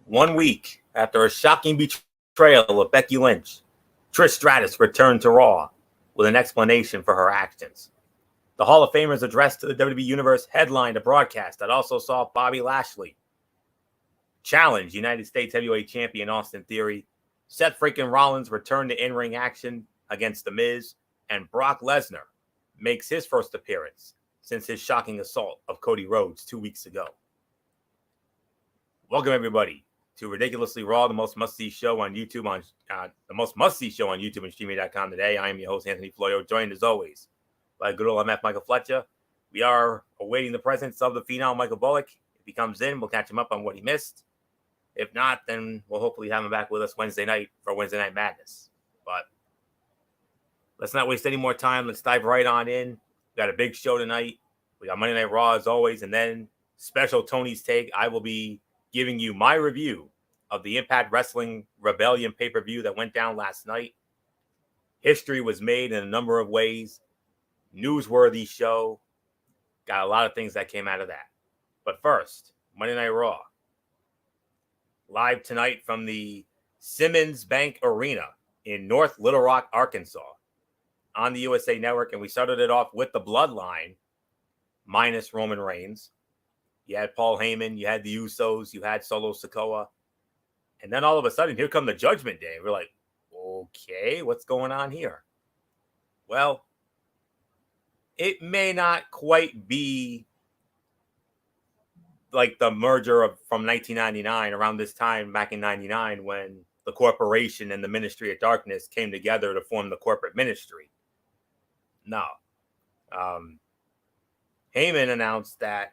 1 week after a shocking betrayal of Becky Lynch, Trish Stratus returned to Raw with an explanation for her actions. The Hall of Famers address to the WWE Universe headlined a broadcast that also saw Bobby Lashley challenge United States Heavyweight Champion Austin Theory. Seth freaking Rollins returned to in-ring action against The Miz, and Brock Lesnar makes his first appearance since his shocking assault of Cody Rhodes 2 weeks ago. Welcome everybody to Ridiculously Raw, the most must-see show on YouTube on and streaming.com today. I am your host Anthony Floyo, joined as always by good old MF Michael Fletcher. We are awaiting the presence of the phenom Michael Bullock. If he comes in, we'll catch him up on what he missed. If not, then we'll hopefully have him back with us Wednesday night for Wednesday Night Madness. But let's not waste any more time. Let's dive right on in. We got a big show tonight. We got Monday Night Raw as always, and then special Tony's Take. I will be giving you my review of the Impact Wrestling Rebellion pay-per-view that went down last night. History was made in a number of ways. Newsworthy show. Got a lot of things that came out of that. But first, Monday Night Raw. Live tonight from the Simmons Bank Arena in North Little Rock, Arkansas on the USA Network. And we started it off with the Bloodline minus Roman Reigns. You had Paul Heyman, you had the Usos, you had Solo Sikoa. And then all of a sudden, here come the Judgment Day. We're like, okay, what's going on here? Well, it may not quite be like the merger from 1999, around this time back in 99, when the corporation and the Ministry of Darkness came together to form the corporate ministry. No. Heyman announced that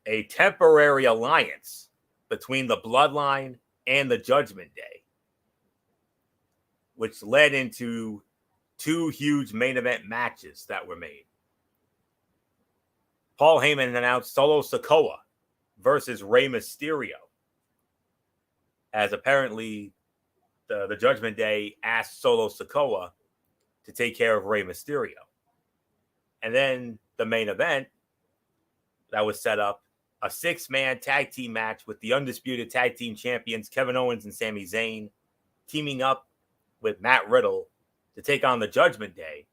a temporary alliance between the Bloodline and the Judgment Day, which led into two huge main event matches that were made. Paul Heyman announced Solo Sikoa versus Rey Mysterio, as apparently the Judgment Day asked Solo Sikoa to take care of Rey Mysterio. And then the main event that was set up, a 6-man tag team match with the undisputed tag team champions Kevin Owens and Sami Zayn teaming up with Matt Riddle to take on the Judgment Day.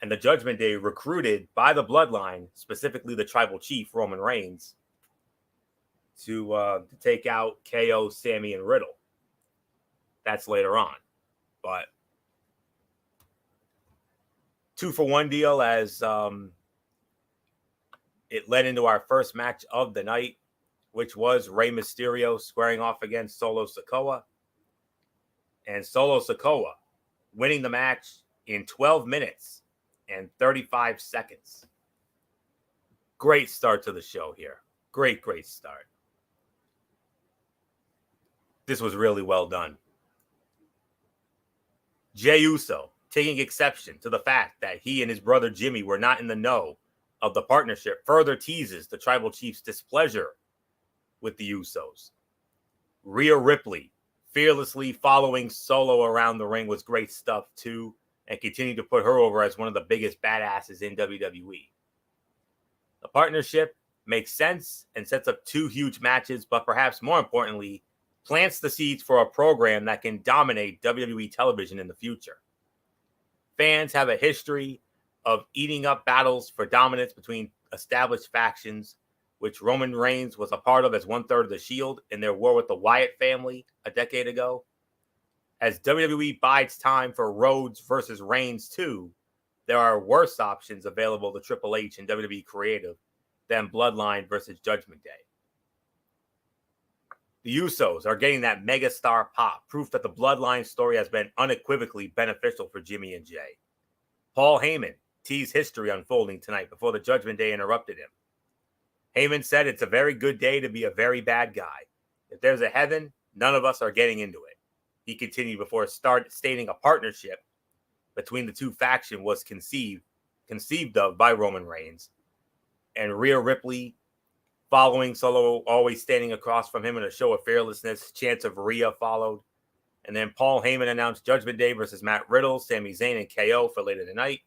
And the Judgment Day recruited by the Bloodline, specifically the Tribal Chief Roman Reigns, to take out KO, Sami, and Riddle. That's later on. But 2-for-1 deal as it led into our first match of the night, which was Rey Mysterio squaring off against Solo Sikoa. And Solo Sikoa winning the match in 12 minutes and 35 seconds. Great start to the show here. Great start. This was really well done. Jey Uso taking exception to the fact that he and his brother Jimmy were not in the know of the partnership further teases the Tribal Chief's displeasure with the Usos. Rhea Ripley fearlessly following Solo around the ring was great stuff too, and continued to put her over as one of the biggest badasses in WWE. The partnership makes sense and sets up two huge matches, but perhaps more importantly, plants the seeds for a program that can dominate WWE television in the future. Fans have a history of eating up battles for dominance between established factions, which Roman Reigns was a part of as 1/3 of the Shield in their war with the Wyatt family a decade ago. As WWE bides time for Rhodes versus Reigns 2, there are worse options available to Triple H and WWE Creative than Bloodline versus Judgment Day. The Usos are getting that megastar pop, proof that the Bloodline story has been unequivocally beneficial for Jimmy and Jey. Paul Heyman teased history unfolding tonight before the Judgment Day interrupted him. Heyman said it's a very good day to be a very bad guy. If there's a heaven, none of us are getting into it. He continued before stating a partnership between the two factions was conceived of by Roman Reigns. And Rhea Ripley following Solo, always standing across from him in a show of fearlessness. Chants of Rhea followed. And then Paul Heyman announced Judgment Day versus Matt Riddle, Sami Zayn, and KO for later tonight.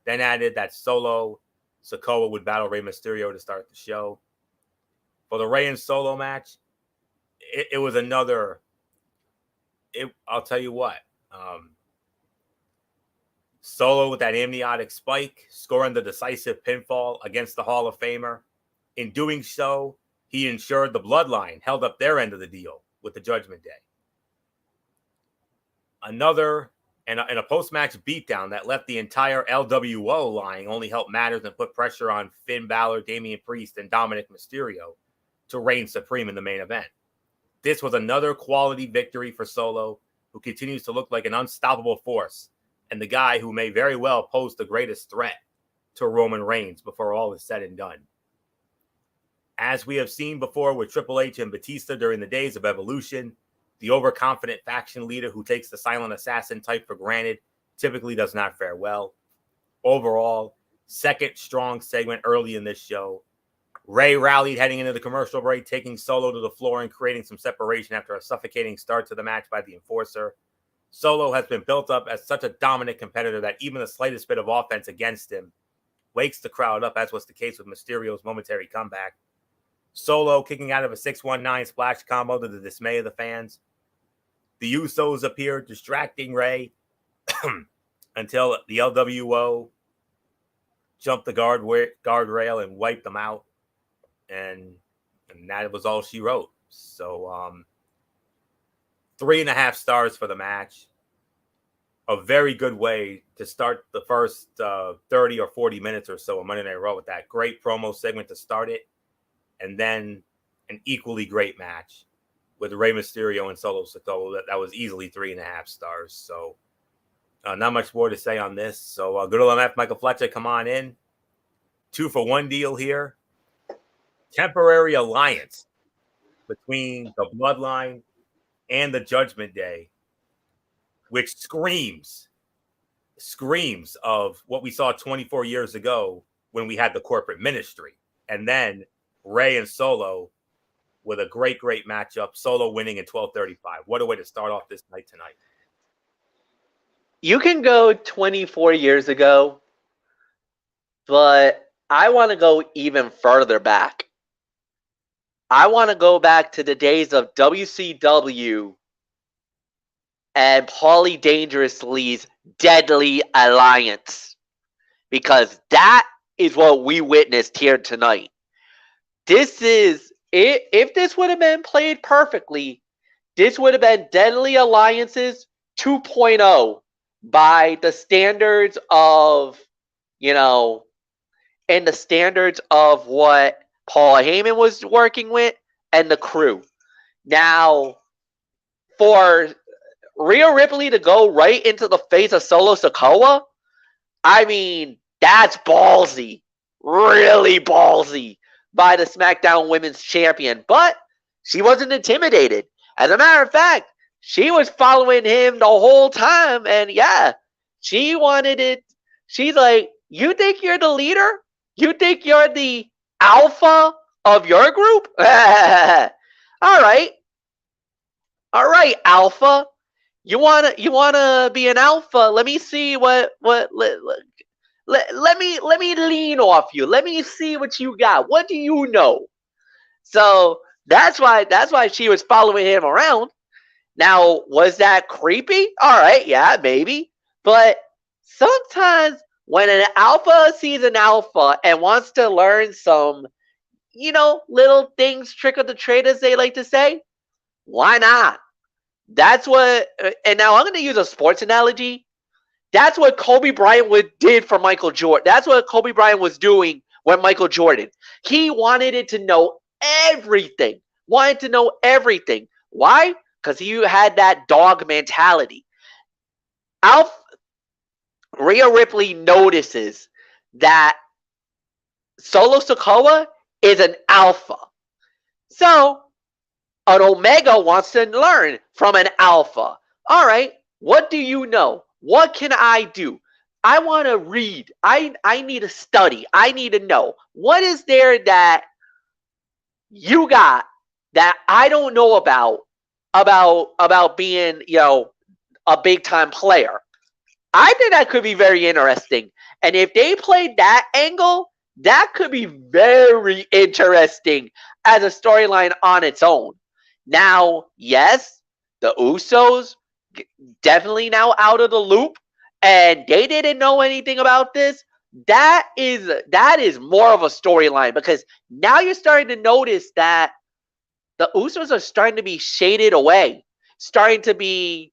Then added that Solo Sikoa would battle Rey Mysterio to start the show. For the Rey and Solo match, it was another. I'll tell you what. Solo with that amniotic spike, scoring the decisive pinfall against the Hall of Famer. In doing so, he ensured the Bloodline held up their end of the deal with the Judgment Day. Another and a post-match beatdown that left the entire LWO lying only helped matters and put pressure on Finn Balor, Damian Priest, and Dominic Mysterio to reign supreme in the main event. This was another quality victory for Solo, who continues to look like an unstoppable force and the guy who may very well pose the greatest threat to Roman Reigns before all is said and done. As we have seen before with Triple H and Batista during the days of Evolution, the overconfident faction leader who takes the silent assassin type for granted typically does not fare well. Overall, second strong segment early in this show. Ray rallied heading into the commercial break, taking Solo to the floor and creating some separation after a suffocating start to the match by the Enforcer. Solo has been built up as such a dominant competitor that even the slightest bit of offense against him wakes the crowd up, as was the case with Mysterio's momentary comeback. Solo kicking out of a 619 splash combo to the dismay of the fans. The Usos appeared, distracting Ray until the LWO jumped the guardrail and wiped them out. And that was all she wrote. So 3.5 stars for the match. A very good way to start the first 30 or 40 minutes or so of Monday Night Raw with that great promo segment to start it. And then an equally great match with Rey Mysterio and Solo Sikoa. That was easily 3.5 stars. So not much more to say on this. So good old MF Michael Fletcher, come on in. 2-for-1 deal here. Temporary alliance between the Bloodline and the Judgment Day, which screams of what we saw 24 years ago when we had the corporate ministry. And then Ray and Solo with a great matchup. Solo winning in 12:35. What a way to start off this night tonight. You can go 24 years ago, but I want to go even further back. I want to go back to the days of WCW and Paulie Dangerously's Deadly Alliance, because that is what we witnessed here tonight. This is, if this would have been played perfectly, this would have been Deadly Alliances 2.0 by the standards of, and the standards of what Paul Heyman was working with and the crew. Now, for Rhea Ripley to go right into the face of Solo Sikoa, I mean, that's ballsy. Really ballsy by the SmackDown Women's Champion. But she wasn't intimidated. As a matter of fact, she was following him the whole time. And yeah, she wanted it. She's like, you think you're the leader? You think you're the alpha of your group? All right, alpha. You wanna be an alpha? Let me see let me lean off you. Let me see what you got. What do you know? So that's why she was following him around. Now, was that creepy? All right, yeah, maybe. But sometimes when an alpha sees an alpha and wants to learn some, little things, trick of the trade, as they like to say, why not? That's what, and now I'm going to use a sports analogy. That's what Kobe Bryant did for Michael Jordan. That's what Kobe Bryant was doing with Michael Jordan. He wanted it to know everything. Wanted to know everything. Why? Because he had that dog mentality. Rhea Ripley notices that Solo Sikoa is an alpha. So, an Omega wants to learn from an alpha. All right, what do you know? What can I do? I want to read. I need to study. I need to know. What is there that you got that I don't know about being, a big-time player? I think that could be very interesting. And if they played that angle, that could be very interesting as a storyline on its own. Now, yes, the Usos definitely now out of the loop, and they didn't know anything about this. That is more of a storyline, because now you're starting to notice that the Usos are starting to be shaded away, starting to be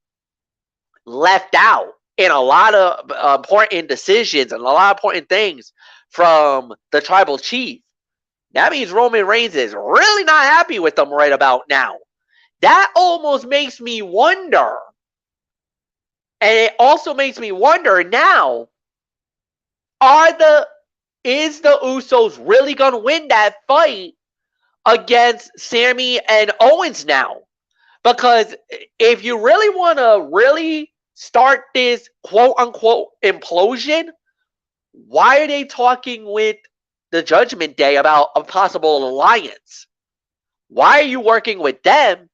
left out in a lot of important decisions and a lot of important things from the tribal chief. That means Roman Reigns is really not happy with them right about now. That almost makes me wonder. And it also makes me wonder now, is the Usos really gonna win that fight against Sami and Owens now? Because if you really want to really start this quote unquote implosion, why are they talking with the Judgment Day about a possible alliance? Why are you working with them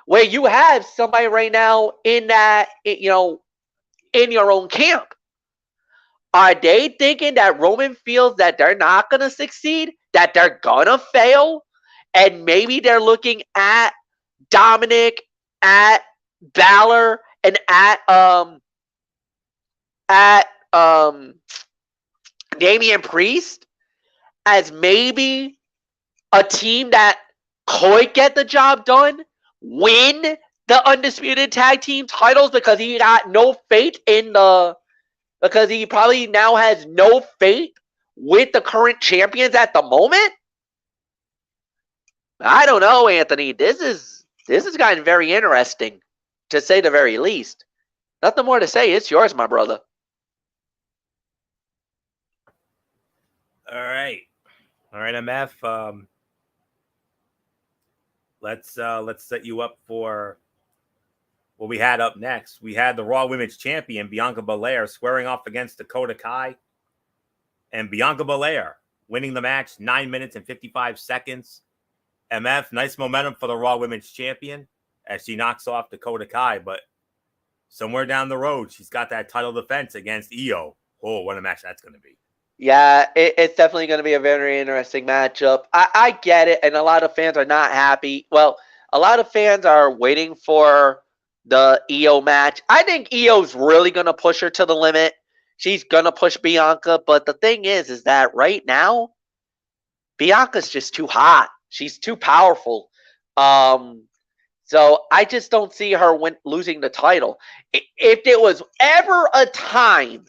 where you have somebody right now in that, in your own camp? Are they thinking that Roman feels that they're not going to succeed, that they're going to fail, and maybe they're looking at Dominic, at Balor, and at Damian Priest as maybe a team that could get the job done, win the undisputed tag team titles, because he got no faith in the because he probably now has no faith with the current champions at the moment? I don't know, Anthony. This has gotten very interesting, to say the very least. Nothing more to say. It's yours, my brother. All right, MF. Let's set you up for what we had up next. We had the Raw Women's Champion Bianca Belair squaring off against Dakota Kai, and Bianca Belair winning the match 9 minutes and 55 seconds. MF, nice momentum for the Raw Women's Champion as she knocks off Dakota Kai, but somewhere down the road, she's got that title defense against Io. Oh, what a match that's going to be. Yeah, it's definitely going to be a very interesting matchup. I get it, and a lot of fans are not happy. Well, a lot of fans are waiting for the Io match. I think Io's really going to push her to the limit. She's going to push Bianca, but the thing is that right now, Bianca's just too hot. She's too powerful. So I just don't see her losing the title. If there was ever a time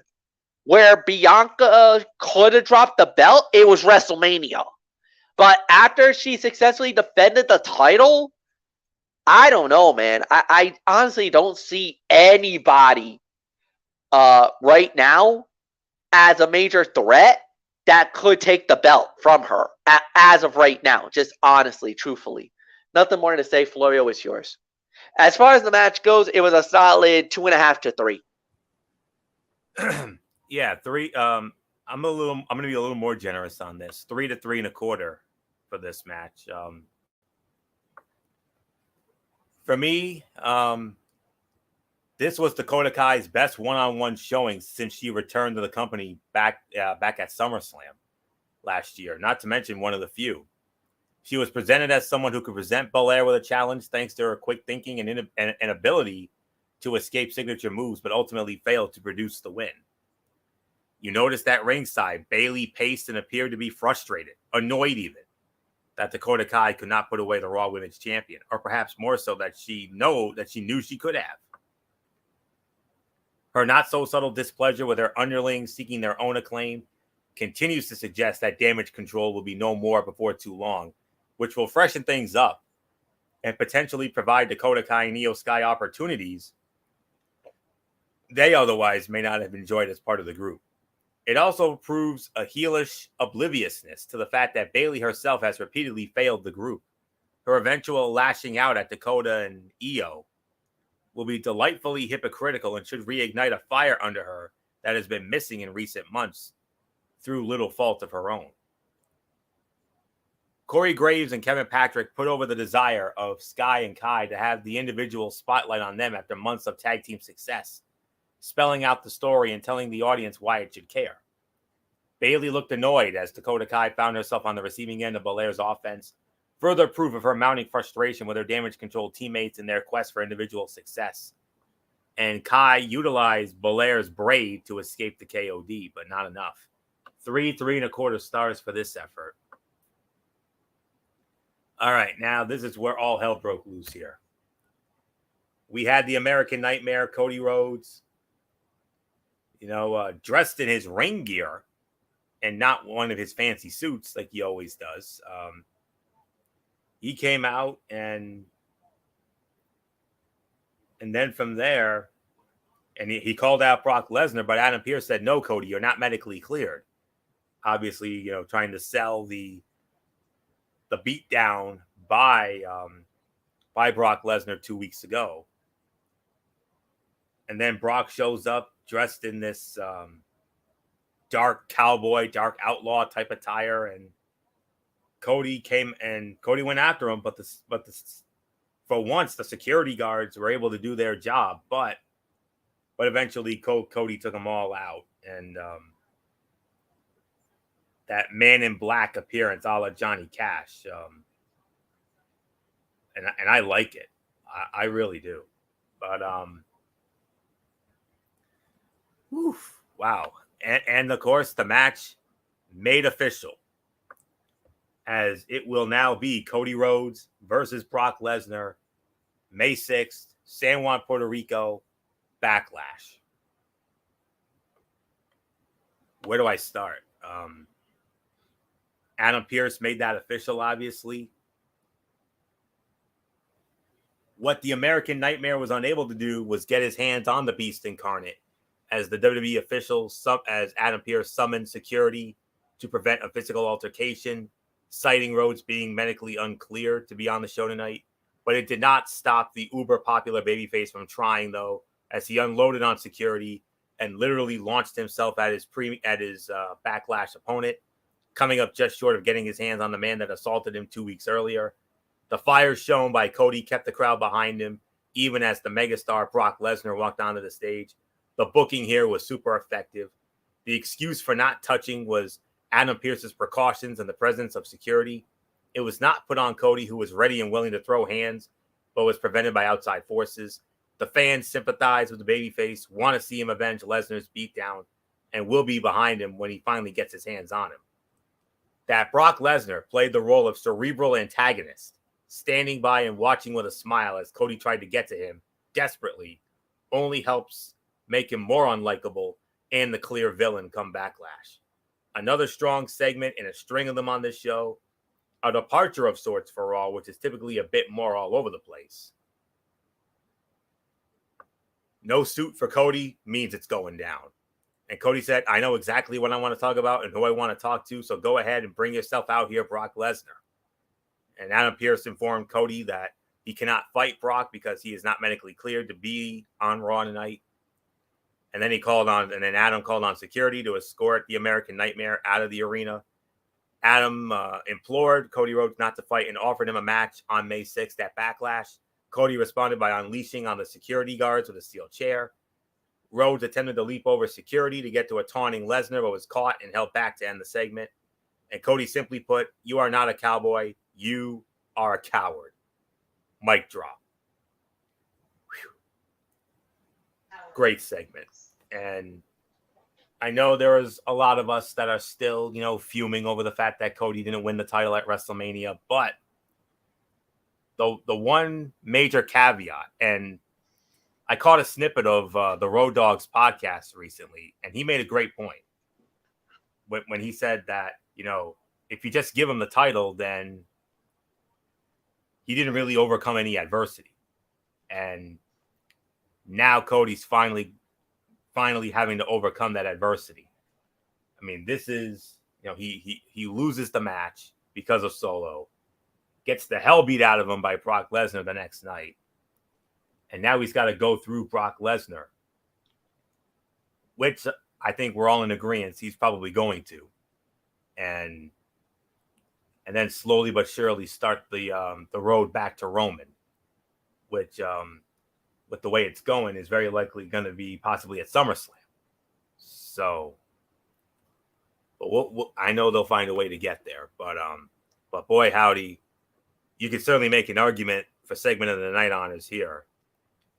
where Bianca could have dropped the belt, it was WrestleMania. But after she successfully defended the title, I don't know, man. I honestly don't see anybody right now as a major threat that could take the belt from her as of right now. Just honestly, truthfully. Nothing more to say. Florio, is yours. As far as the match goes, it was a solid 2.5 to 3. Yeah, 3. I'm going to be a little more generous on this. 3 to 3.25 for this match. For me, this was Dakota Kai's best one-on-one showing since she returned to the company back at SummerSlam last year. Not to mention one of the few. She was presented as someone who could present Belair with a challenge thanks to her quick thinking and ability to escape signature moves, but ultimately failed to produce the win. You noticed that ringside, Bayley paced and appeared to be frustrated, annoyed even, that Dakota Kai could not put away the Raw Women's Champion, or perhaps more so that she knew she could have. Her not-so-subtle displeasure with her underlings seeking their own acclaim continues to suggest that Damage Control will be no more before too long, which will freshen things up and potentially provide Dakota Kai and Io Sky opportunities they otherwise may not have enjoyed as part of the group. It also proves a heelish obliviousness to the fact that Bayley herself has repeatedly failed the group. Her eventual lashing out at Dakota and Io will be delightfully hypocritical and should reignite a fire under her that has been missing in recent months through little fault of her own. Corey Graves and Kevin Patrick put over the desire of Sky and Kai to have the individual spotlight on them after months of tag team success, spelling out the story and telling the audience why it should care. Bayley looked annoyed as Dakota Kai found herself on the receiving end of Belair's offense, further proof of her mounting frustration with her damage control teammates in their quest for individual success. And Kai utilized Belair's braid to escape the KOD, but not enough. 3.25 stars for this effort. All right, now this is where all hell broke loose here. We had the American Nightmare, Cody Rhodes, dressed in his ring gear and not one of his fancy suits like he always does. He came out and then from there, and he called out Brock Lesnar, but Adam Pearce said, "No, Cody, you're not medically cleared." Obviously, trying to sell the beatdown by Brock Lesnar 2 weeks ago. And then Brock shows up dressed in this dark cowboy, dark outlaw type attire, and Cody went after him, but for once the security guards were able to do their job, but eventually Cody took them all out, and that Man in Black appearance, a la Johnny Cash, and I like it, I really do, but wow, and of course the match made official, as it will now be Cody Rhodes versus Brock Lesnar, May 6th, San Juan, Puerto Rico, Backlash. Where do I start? Adam Pearce made that official, obviously. What the American Nightmare was unable to do was get his hands on the Beast Incarnate, as the WWE officials, as Adam Pearce summoned security to prevent a physical altercation, citing Rhodes being medically unclear to be on the show tonight. But it did not stop the uber popular babyface from trying, though, as he unloaded on security and literally launched himself at his Backlash opponent, coming up just short of getting his hands on the man that assaulted him 2 weeks earlier. The fire shown by Cody kept the crowd behind him, even as the megastar Brock Lesnar walked onto the stage. The booking here was super effective. The excuse for not touching was Adam Pearce's precautions and the presence of security. It was not put on Cody, who was ready and willing to throw hands, but was prevented by outside forces. The fans sympathize with the babyface, want to see him avenge Lesnar's beatdown, and will be behind him when he finally gets his hands on him. That Brock Lesnar played the role of cerebral antagonist, standing by and watching with a smile as Cody tried to get to him desperately, only helps make him more unlikable and the clear villain come Backlash. Another strong segment and a string of them on this show. A departure of sorts for Raw, which is typically a bit more all over the place. No suit for Cody means it's going down. And Cody said, "I know exactly what I want to talk about and who I want to talk to, so go ahead and bring yourself out here, Brock Lesnar." And Adam Pearce informed Cody that he cannot fight Brock because he is not medically cleared to be on Raw tonight. And then Adam called on security to escort the American Nightmare out of the arena. Adam implored Cody Rhodes not to fight and offered him a match on May 6th at Backlash. Cody responded by unleashing on the security guards with a steel chair. Rhodes attempted to leap over security to get to a taunting Lesnar, but was caught and held back to end the segment. And Cody simply put, "You are not a cowboy. You are a coward." Mic drop. Whew. Great segment. And I know there was a lot of us that are still, fuming over the fact that Cody didn't win the title at WrestleMania. But the one major caveat, and I caught a snippet of the Road Dogs podcast recently, and he made a great point when he said that, if you just give him the title, then he didn't really overcome any adversity. And now Cody's finally having to overcome that adversity. I mean, this is, he loses the match because of Solo, gets the hell beat out of him by Brock Lesnar the next night. And now he's got to go through Brock Lesnar, which I think we're all in agreement he's probably going to. And then slowly but surely start the road back to Roman, which with the way it's going is very likely going to be possibly at SummerSlam. So, but I know they'll find a way to get there. But boy, howdy, you could certainly make an argument for segment of the night honors here.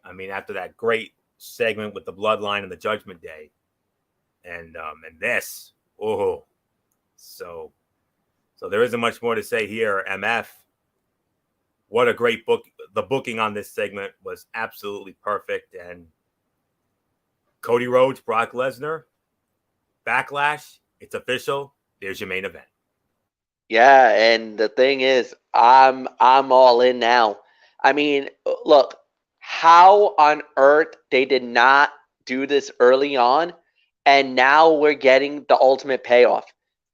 I mean, after that great segment with the Bloodline and the Judgment Day, and this, so there isn't much more to say here. MF, what a great book! The booking on this segment was absolutely perfect, and Cody Rhodes, Brock Lesnar, Backlash, it's official. There's your main event. Yeah, and the thing is, I'm all in now. I mean, look, how on earth they did not do this early on, and now we're getting the ultimate payoff.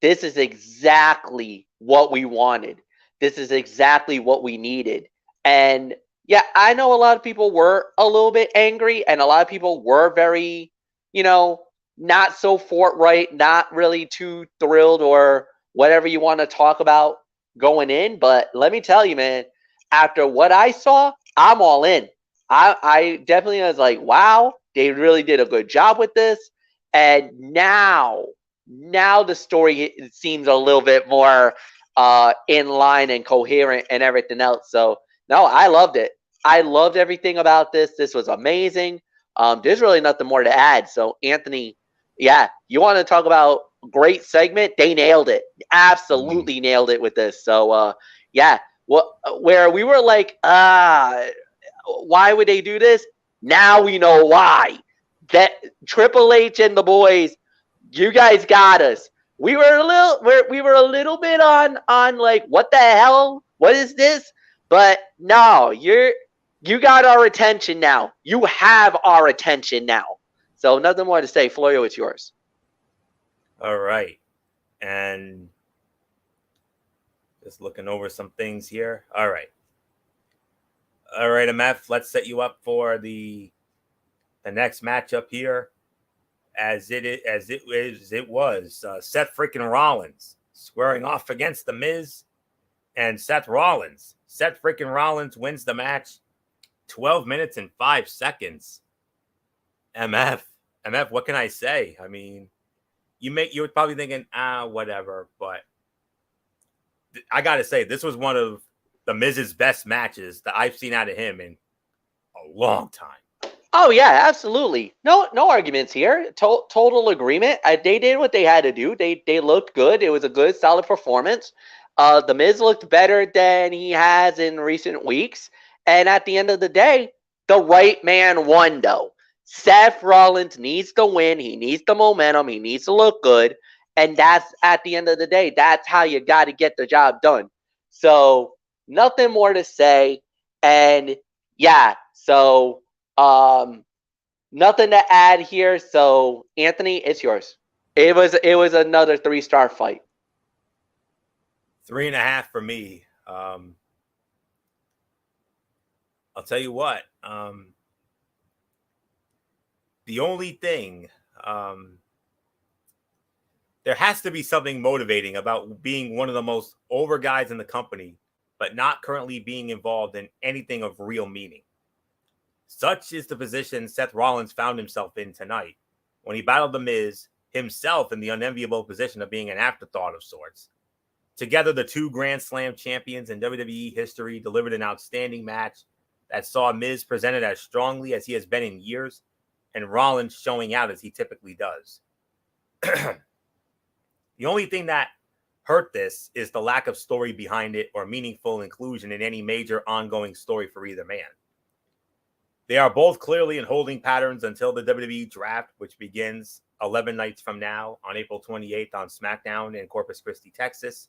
This is exactly what we wanted. This is exactly what we needed. And yeah, I know a lot of people were a little bit angry, and a lot of people were very, not so forthright, not really too thrilled or whatever you want to talk about going in. But let me tell you, man, after what I saw, I'm all in. I definitely was like, wow, they really did a good job with this. And now the story seems a little bit more in line and coherent and everything else. So, no, I loved it. I loved everything about this. This was amazing. There's really nothing more to add. So, Anthony, yeah, you want to talk about great segment? They nailed it. Absolutely nailed it with this. So, yeah, where we were like, why would they do this? Now we know why. That Triple H and the boys, you guys got us. We were a little bit on like, what the hell? What is this? But no, you got our attention now. You have our attention now. So nothing more to say. Florio, it's yours. All right. And just looking over some things here. All right, MF, let's set you up for the next matchup here. As it was Seth freaking Rollins squaring off against The Miz and Seth Rollins. Seth freaking Rollins wins the match 12 minutes and 5 seconds. MF, what can I say? I mean, you're probably thinking, whatever, but I got to say, this was one of The Miz's best matches that I've seen out of him in a long time. Oh yeah, absolutely. No arguments here. Total agreement. They did what they had to do. They looked good. It was a good, solid performance. The Miz looked better than he has in recent weeks. And at the end of the day, the right man won, though. Seth Rollins needs to win. He needs the momentum. He needs to look good. And that's, at the end of the day, that's how you got to get the job done. So nothing more to say. And yeah, so nothing to add here. So Anthony, it's yours. It was another 3-star fight. 3.5 for me. I'll tell you what. The only thing, there has to be something motivating about being one of the most over guys in the company, but not currently being involved in anything of real meaning. Such is the position Seth Rollins found himself in tonight when he battled The Miz, himself in the unenviable position of being an afterthought of sorts. Together, the two Grand Slam champions in WWE history delivered an outstanding match that saw Miz presented as strongly as he has been in years, and Rollins showing out as he typically does. The only thing that hurt this is the lack of story behind it or meaningful inclusion in any major ongoing story for either man. They are both clearly in holding patterns until the WWE draft, which begins 11 nights from now on April 28th on SmackDown in Corpus Christi, Texas,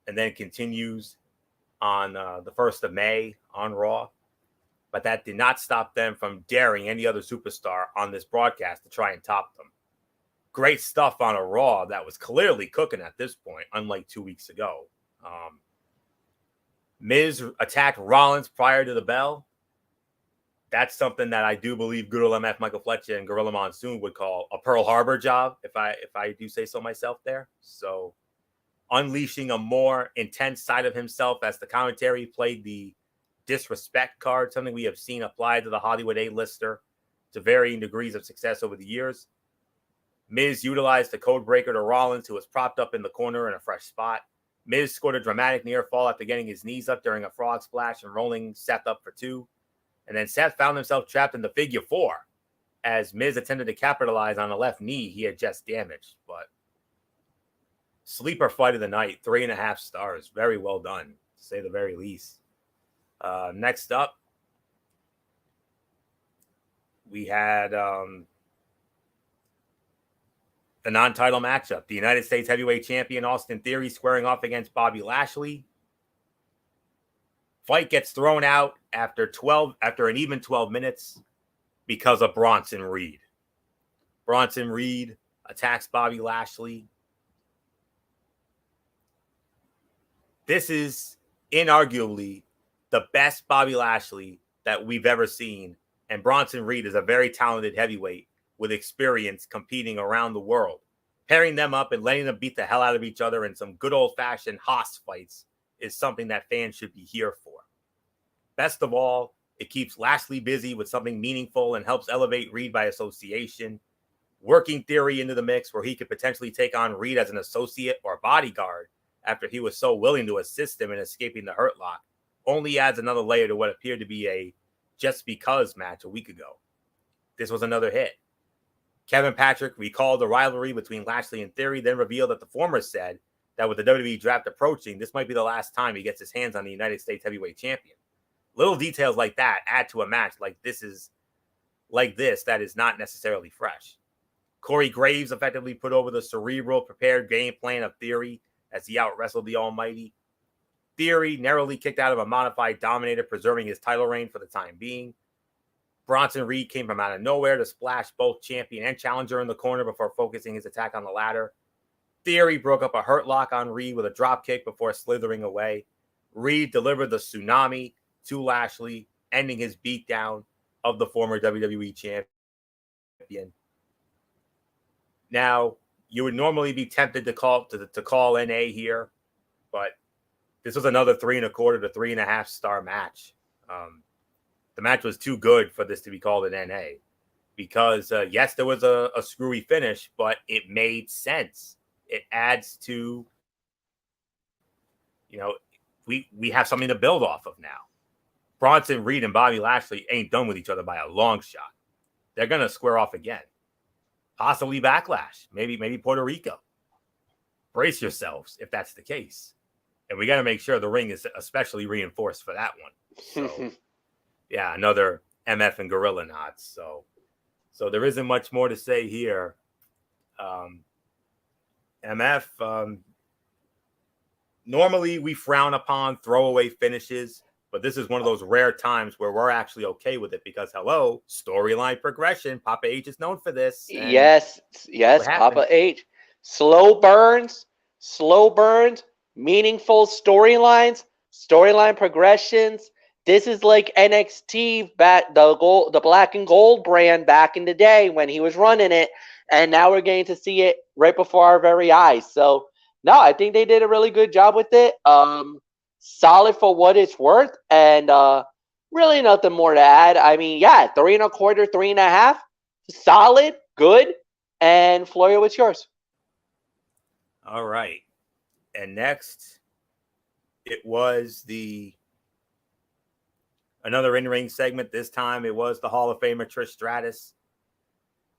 and then continues on the 1st of May on Raw. But that did not stop them from daring any other superstar on this broadcast to try and top them. Great stuff on a Raw that was clearly cooking at this point, unlike 2 weeks ago. Miz attacked Rollins prior to the bell. That's something that I do believe good old MF Michael Fletcher and Gorilla Monsoon would call a Pearl Harbor job, if I do say so myself there. So unleashing a more intense side of himself as the commentary played the disrespect card, something we have seen applied to the Hollywood A-lister to varying degrees of success over the years. Miz utilized the code breaker to Rollins, who was propped up in the corner in a fresh spot. Miz scored a dramatic near fall after getting his knees up during a frog splash and rolling Seth up for 2. And then Seth found himself trapped in the figure 4 as Miz attempted to capitalize on the left knee he had just damaged. But sleeper fight of the night, 3.5 stars. Very well done, to say the very least. Next up, we had the non-title matchup. The United States Heavyweight Champion Austin Theory squaring off against Bobby Lashley. Fight gets thrown out after an even 12 minutes because of Bronson Reed. Bronson Reed attacks Bobby Lashley. This is inarguably the best Bobby Lashley that we've ever seen. And Bronson Reed is a very talented heavyweight with experience competing around the world. Pairing them up and letting them beat the hell out of each other in some good old-fashioned Haas fights is something that fans should be here for. Best of all, it keeps Lashley busy with something meaningful and helps elevate Reed by association. Working Theory into the mix where he could potentially take on Reed as an associate or bodyguard after he was so willing to assist him in escaping the Hurt Lock only adds another layer to what appeared to be a just because match a week ago. This was another hit. Kevin Patrick recalled the rivalry between Lashley and Theory, then revealed that the former said that with the WWE draft approaching, this might be the last time he gets his hands on the United States Heavyweight Champion. Little details like that add to a match like this that is not necessarily fresh. Corey Graves effectively put over the cerebral, prepared game plan of Theory as he out-wrestled the Almighty. Theory narrowly kicked out of a modified Dominator, preserving his title reign for the time being. Bronson Reed came from out of nowhere to splash both champion and challenger in the corner before focusing his attack on the ladder. Theory broke up a Hurt Lock on Reed with a drop kick before slithering away. Reed delivered the tsunami to Lashley, ending his beatdown of the former WWE champion. Now, you would normally be tempted to call NA here, but this was another 3.25 to 3.5 star match. The match was too good for this to be called an NA because, yes, there was a screwy finish, but it made sense. It adds to, we have something to build off of now. Bronson Reed and Bobby Lashley ain't done with each other by a long shot. They're going to square off again. Possibly Backlash, maybe Puerto Rico. Brace yourselves if that's the case. And we got to make sure the ring is especially reinforced for that one. So, yeah, another MF and Gorilla nods. So there isn't much more to say here. MF, normally we frown upon throwaway finishes, but this is one of those rare times where we're actually okay with it because, hello, storyline progression. Papa H is known for this. Yes, Papa H. Slow burns, meaningful storylines, storyline progressions. This is like NXT back the black and gold brand back in the day when he was running it, and now we're getting to see it right before our very eyes. So no, I think they did a really good job with it. Solid for what it's worth, and really nothing more to add. I mean, yeah, 3.25, 3.5, solid, good. And Florio, what's yours? All right. And next, it was another in-ring segment. This time it was the Hall of Famer Trish Stratus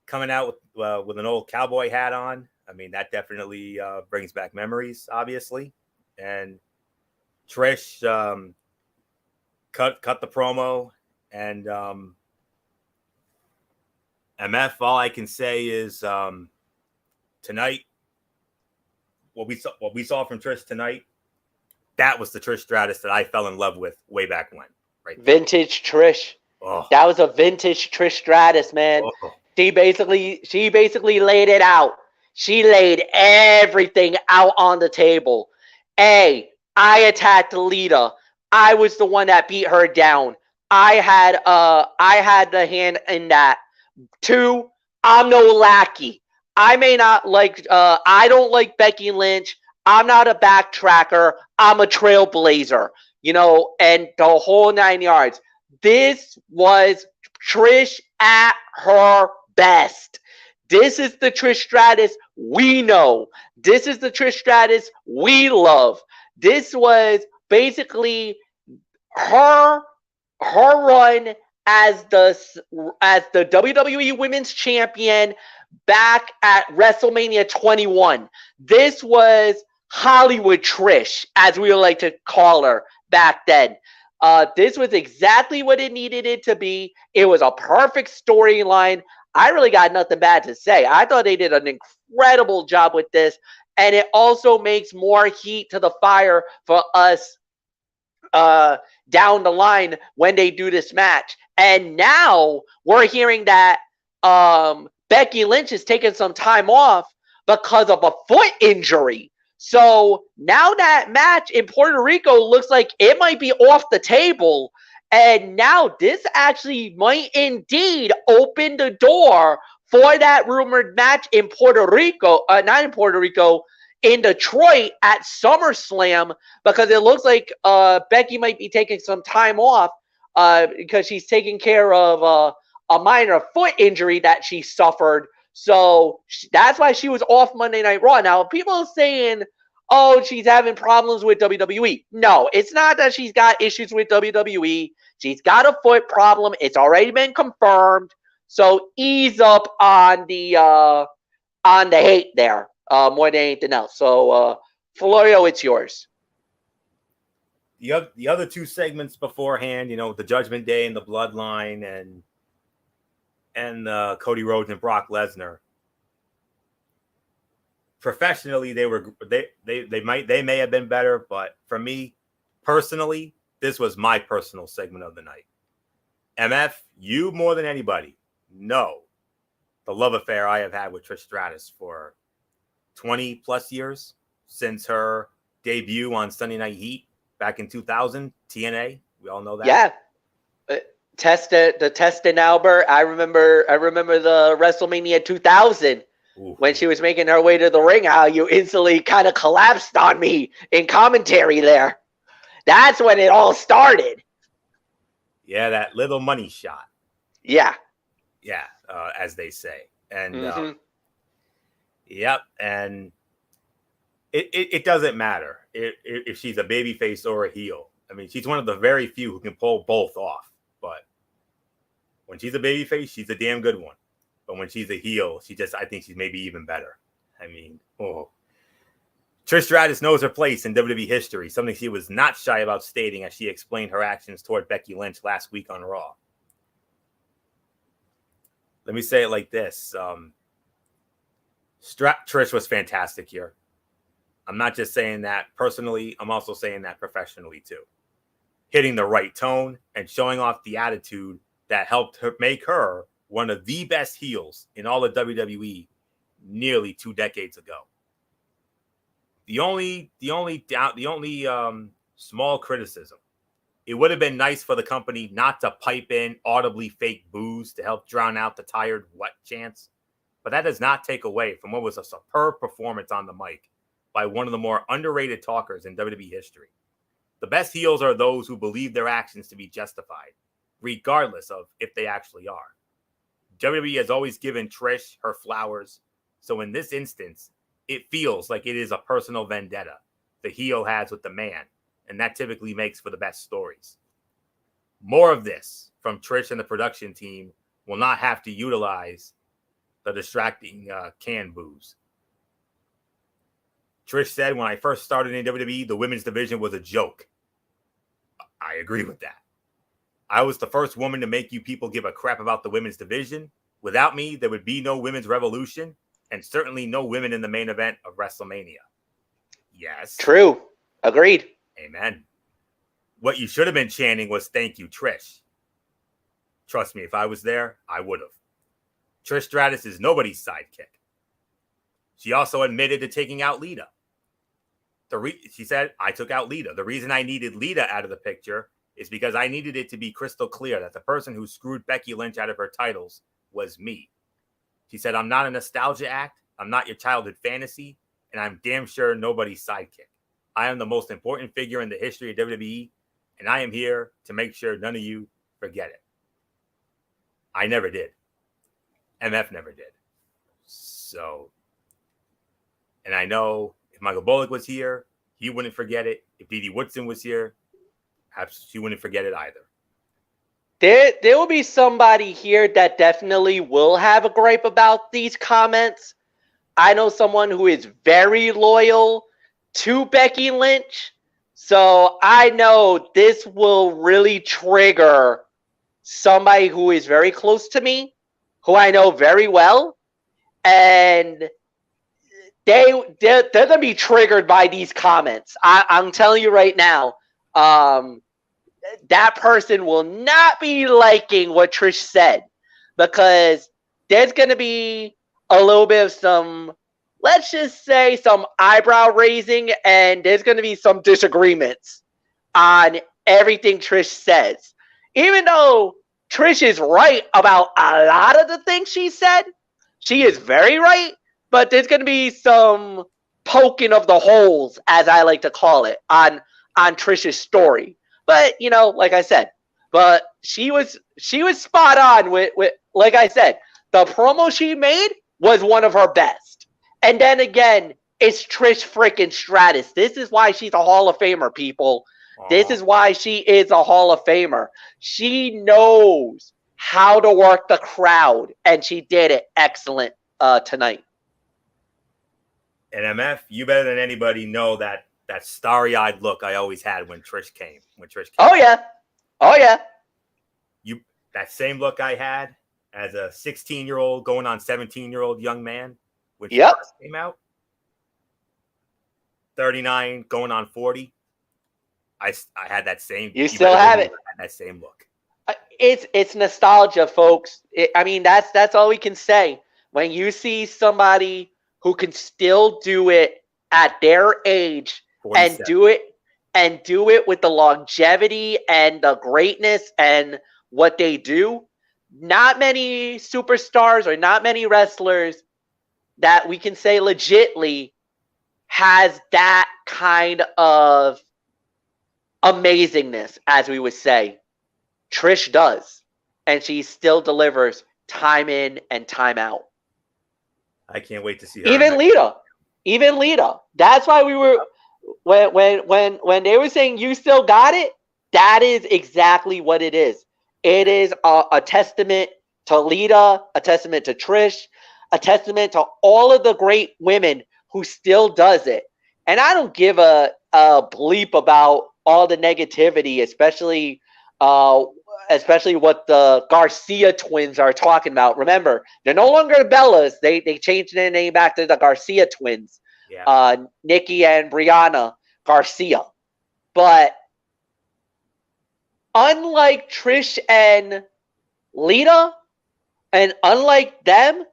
coming out with an old cowboy hat on. I mean, that definitely brings back memories, obviously. And Trish cut the promo, and MF, all I can say is tonight, what we saw from Trish tonight, that was the Trish Stratus that I fell in love with way back when. Right there. Vintage Trish. Oh. That was a vintage Trish Stratus, man. Oh. She basically laid it out. She laid everything out on the table. I attacked Lita. I was the one that beat her down. I had the hand in that. 2, I'm no lackey. I may not like, I don't like Becky Lynch. I'm not a backtracker. I'm a trailblazer, and the whole 9 yards. This was Trish at her best. This is the Trish Stratus we know. This is the Trish Stratus we love. This was basically her run as the WWE Women's Champion back at WrestleMania 21. This was Hollywood Trish, as we would like to call her back then. This was exactly what it needed it to be. It was a perfect storyline. I really got nothing bad to say. I thought they did an incredible job with this, and it also makes more heat to the fire for us down the line when they do this match. And now we're hearing that Becky Lynch is taking some time off because of a foot injury. So now that match in Puerto Rico looks like it might be off the table. And now this actually might indeed open the door for that rumored match in Puerto Rico, not in Puerto Rico, in Detroit at SummerSlam, because it looks like Becky might be taking some time off because she's taking care of a minor foot injury that she suffered. So that's why she was off Monday Night Raw. Now, people are saying, oh, she's having problems with WWE. No, it's not that she's got issues with WWE. She's got a foot problem. It's already been confirmed. So ease up on the hate there more than anything else. So, Florio, it's yours. The other two segments beforehand, the Judgment Day and the Bloodline and Cody Rhodes and Brock Lesnar. Professionally, they may have been better, but for me personally, this was my personal segment of the night. MF, you more than anybody know the love affair I have had with Trish Stratus for 20 plus years since her debut on Sunday Night Heat back in 2000, TNA. We all know that. Yeah. The Test and Albert. I remember the WrestleMania 2000. Ooh. When she was making her way to the ring, how you instantly kind of collapsed on me in commentary there. That's when it all started. Yeah, that little money shot. Yeah. Yeah, as they say. And yep, and it doesn't matter if she's a babyface or a heel. I mean, she's one of the very few who can pull both off. But when she's a babyface, she's a damn good one. But when she's a heel, I think she's maybe even better. I mean, Trish Stratus knows her place in WWE history, something she was not shy about stating as she explained her actions toward Becky Lynch last week on Raw. Let me say it like this. Trish was fantastic here. I'm not just saying that personally. I'm also saying that professionally, too. Hitting the right tone and showing off the attitude that helped her make her one of the best heels in all of WWE nearly 2 decades ago. The only small criticism, it would have been nice for the company not to pipe in audibly fake boos to help drown out the tired what chants, but that does not take away from what was a superb performance on the mic by one of the more underrated talkers in WWE history. The best heels are those who believe their actions to be justified, regardless of if they actually are. WWE has always given Trish her flowers, so in this instance, it feels like it is a personal vendetta the heel has with the man, and that typically makes for the best stories. More of this from Trish and the production team will not have to utilize the distracting can boos. Trish said, when I first started in WWE, the women's division was a joke. I agree with that. I was the first woman to make you people give a crap about the women's division. Without me, there would be no women's revolution and certainly no women in the main event of WrestleMania. Yes. True. Agreed. Amen. What you should have been chanting was thank you, Trish. Trust me, if I was there, I would have. Trish Stratus is nobody's sidekick. She also admitted to taking out Lita. She said, I took out Lita. The reason I needed Lita out of the picture is because I needed it to be crystal clear that the person who screwed Becky Lynch out of her titles was me. She said, I'm not a nostalgia act. I'm not your childhood fantasy. And I'm damn sure nobody's sidekick. I am the most important figure in the history of WWE. And I am here to make sure none of you forget it. I never did. MF never did. So, and I know if Michael Bullock was here, he wouldn't forget it. If Dee Dee Woodson was here, perhaps she wouldn't forget it either. There will be somebody here that definitely will have a gripe about these comments. I know someone who is very loyal to Becky Lynch. So I know this will really trigger somebody who is very close to me, who I know very well. And they're going to be triggered by these comments. I'm telling you right now, that person will not be liking what Trish said, because there's going to be a little bit of some, let's just say, some eyebrow raising, and there's going to be some disagreements on everything Trish says. Even though Trish is right about a lot of the things she said, she is very right, but there's going to be some poking of the holes, as I like to call it, on Trish's story. But, you know, like I said, but she was spot on with like I said, the promo she made was one of her best. And then again, it's Trish freaking Stratus. This is why she's a Hall of Famer, people. This is why she is a Hall of Famer. She knows how to work the crowd, and she did it excellent tonight. And MF, you better than anybody know that starry-eyed look I always had when Trish came. Oh yeah. That same look I had as a 16-year-old going on 17-year-old young man when she first came out. 39 going on 40. I had that same. You still have it. That same look. It's nostalgia, folks. I mean, that's all we can say. When you see somebody who can still do it at their age 47. and do it with the longevity and the greatness and what they do, not many superstars or not many wrestlers that we can say legitly has that kind of amazingness, as we would say. Trish does, and she still delivers time in and time out. I can't wait to see her. Even Lita. That's why we were when they were saying you still got it. That is exactly what it is. It is a testament to Lita, a testament to Trish, a testament to all of the great women who still does it. And I don't give a bleep about all the negativity, especially what the Garcia twins are talking about. Remember, they're no longer the Bellas. They changed their name back to the Garcia twins. Yeah. Nikki and Brianna Garcia. But unlike Trish and Lita, and unlike them,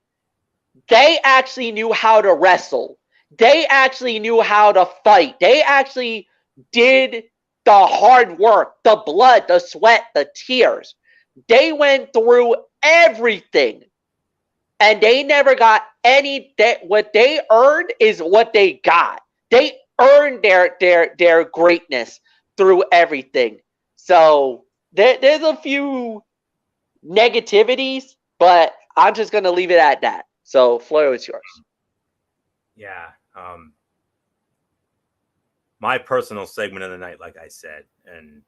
they actually knew how to wrestle. They actually knew how to fight. They actually did the hard work, the blood, the sweat, the tears. They went through everything. And they never got any. What they earned is what they got. They earned their greatness through everything. So there's a few negativities, but I'm just going to leave it at that. So, Flo, it's yours. Yeah. My personal segment of the night, like I said, and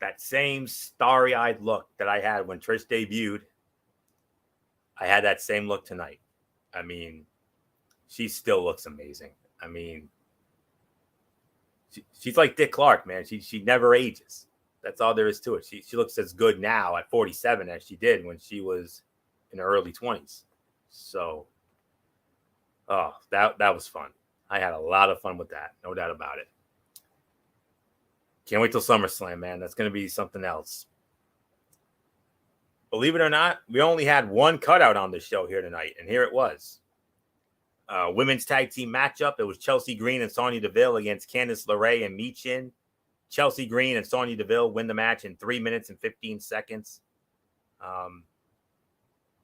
that same starry-eyed look that I had when Trish debuted, I had that same look tonight. I mean, she still looks amazing. I mean, she's like Dick Clark, man. She never ages. That's all there is to it. She looks as good now at 47 as she did when she was in her early 20s. So, that was fun. I had a lot of fun with that. No doubt about it. Can't wait till SummerSlam, man. That's going to be something else. Believe it or not, we only had one cutout on the show here tonight, and here it was. Women's tag team matchup. It was Chelsea Green and Sonya Deville against Candice LeRae and Michin. Chelsea Green and Sonya Deville win the match in 3 minutes and 15 seconds.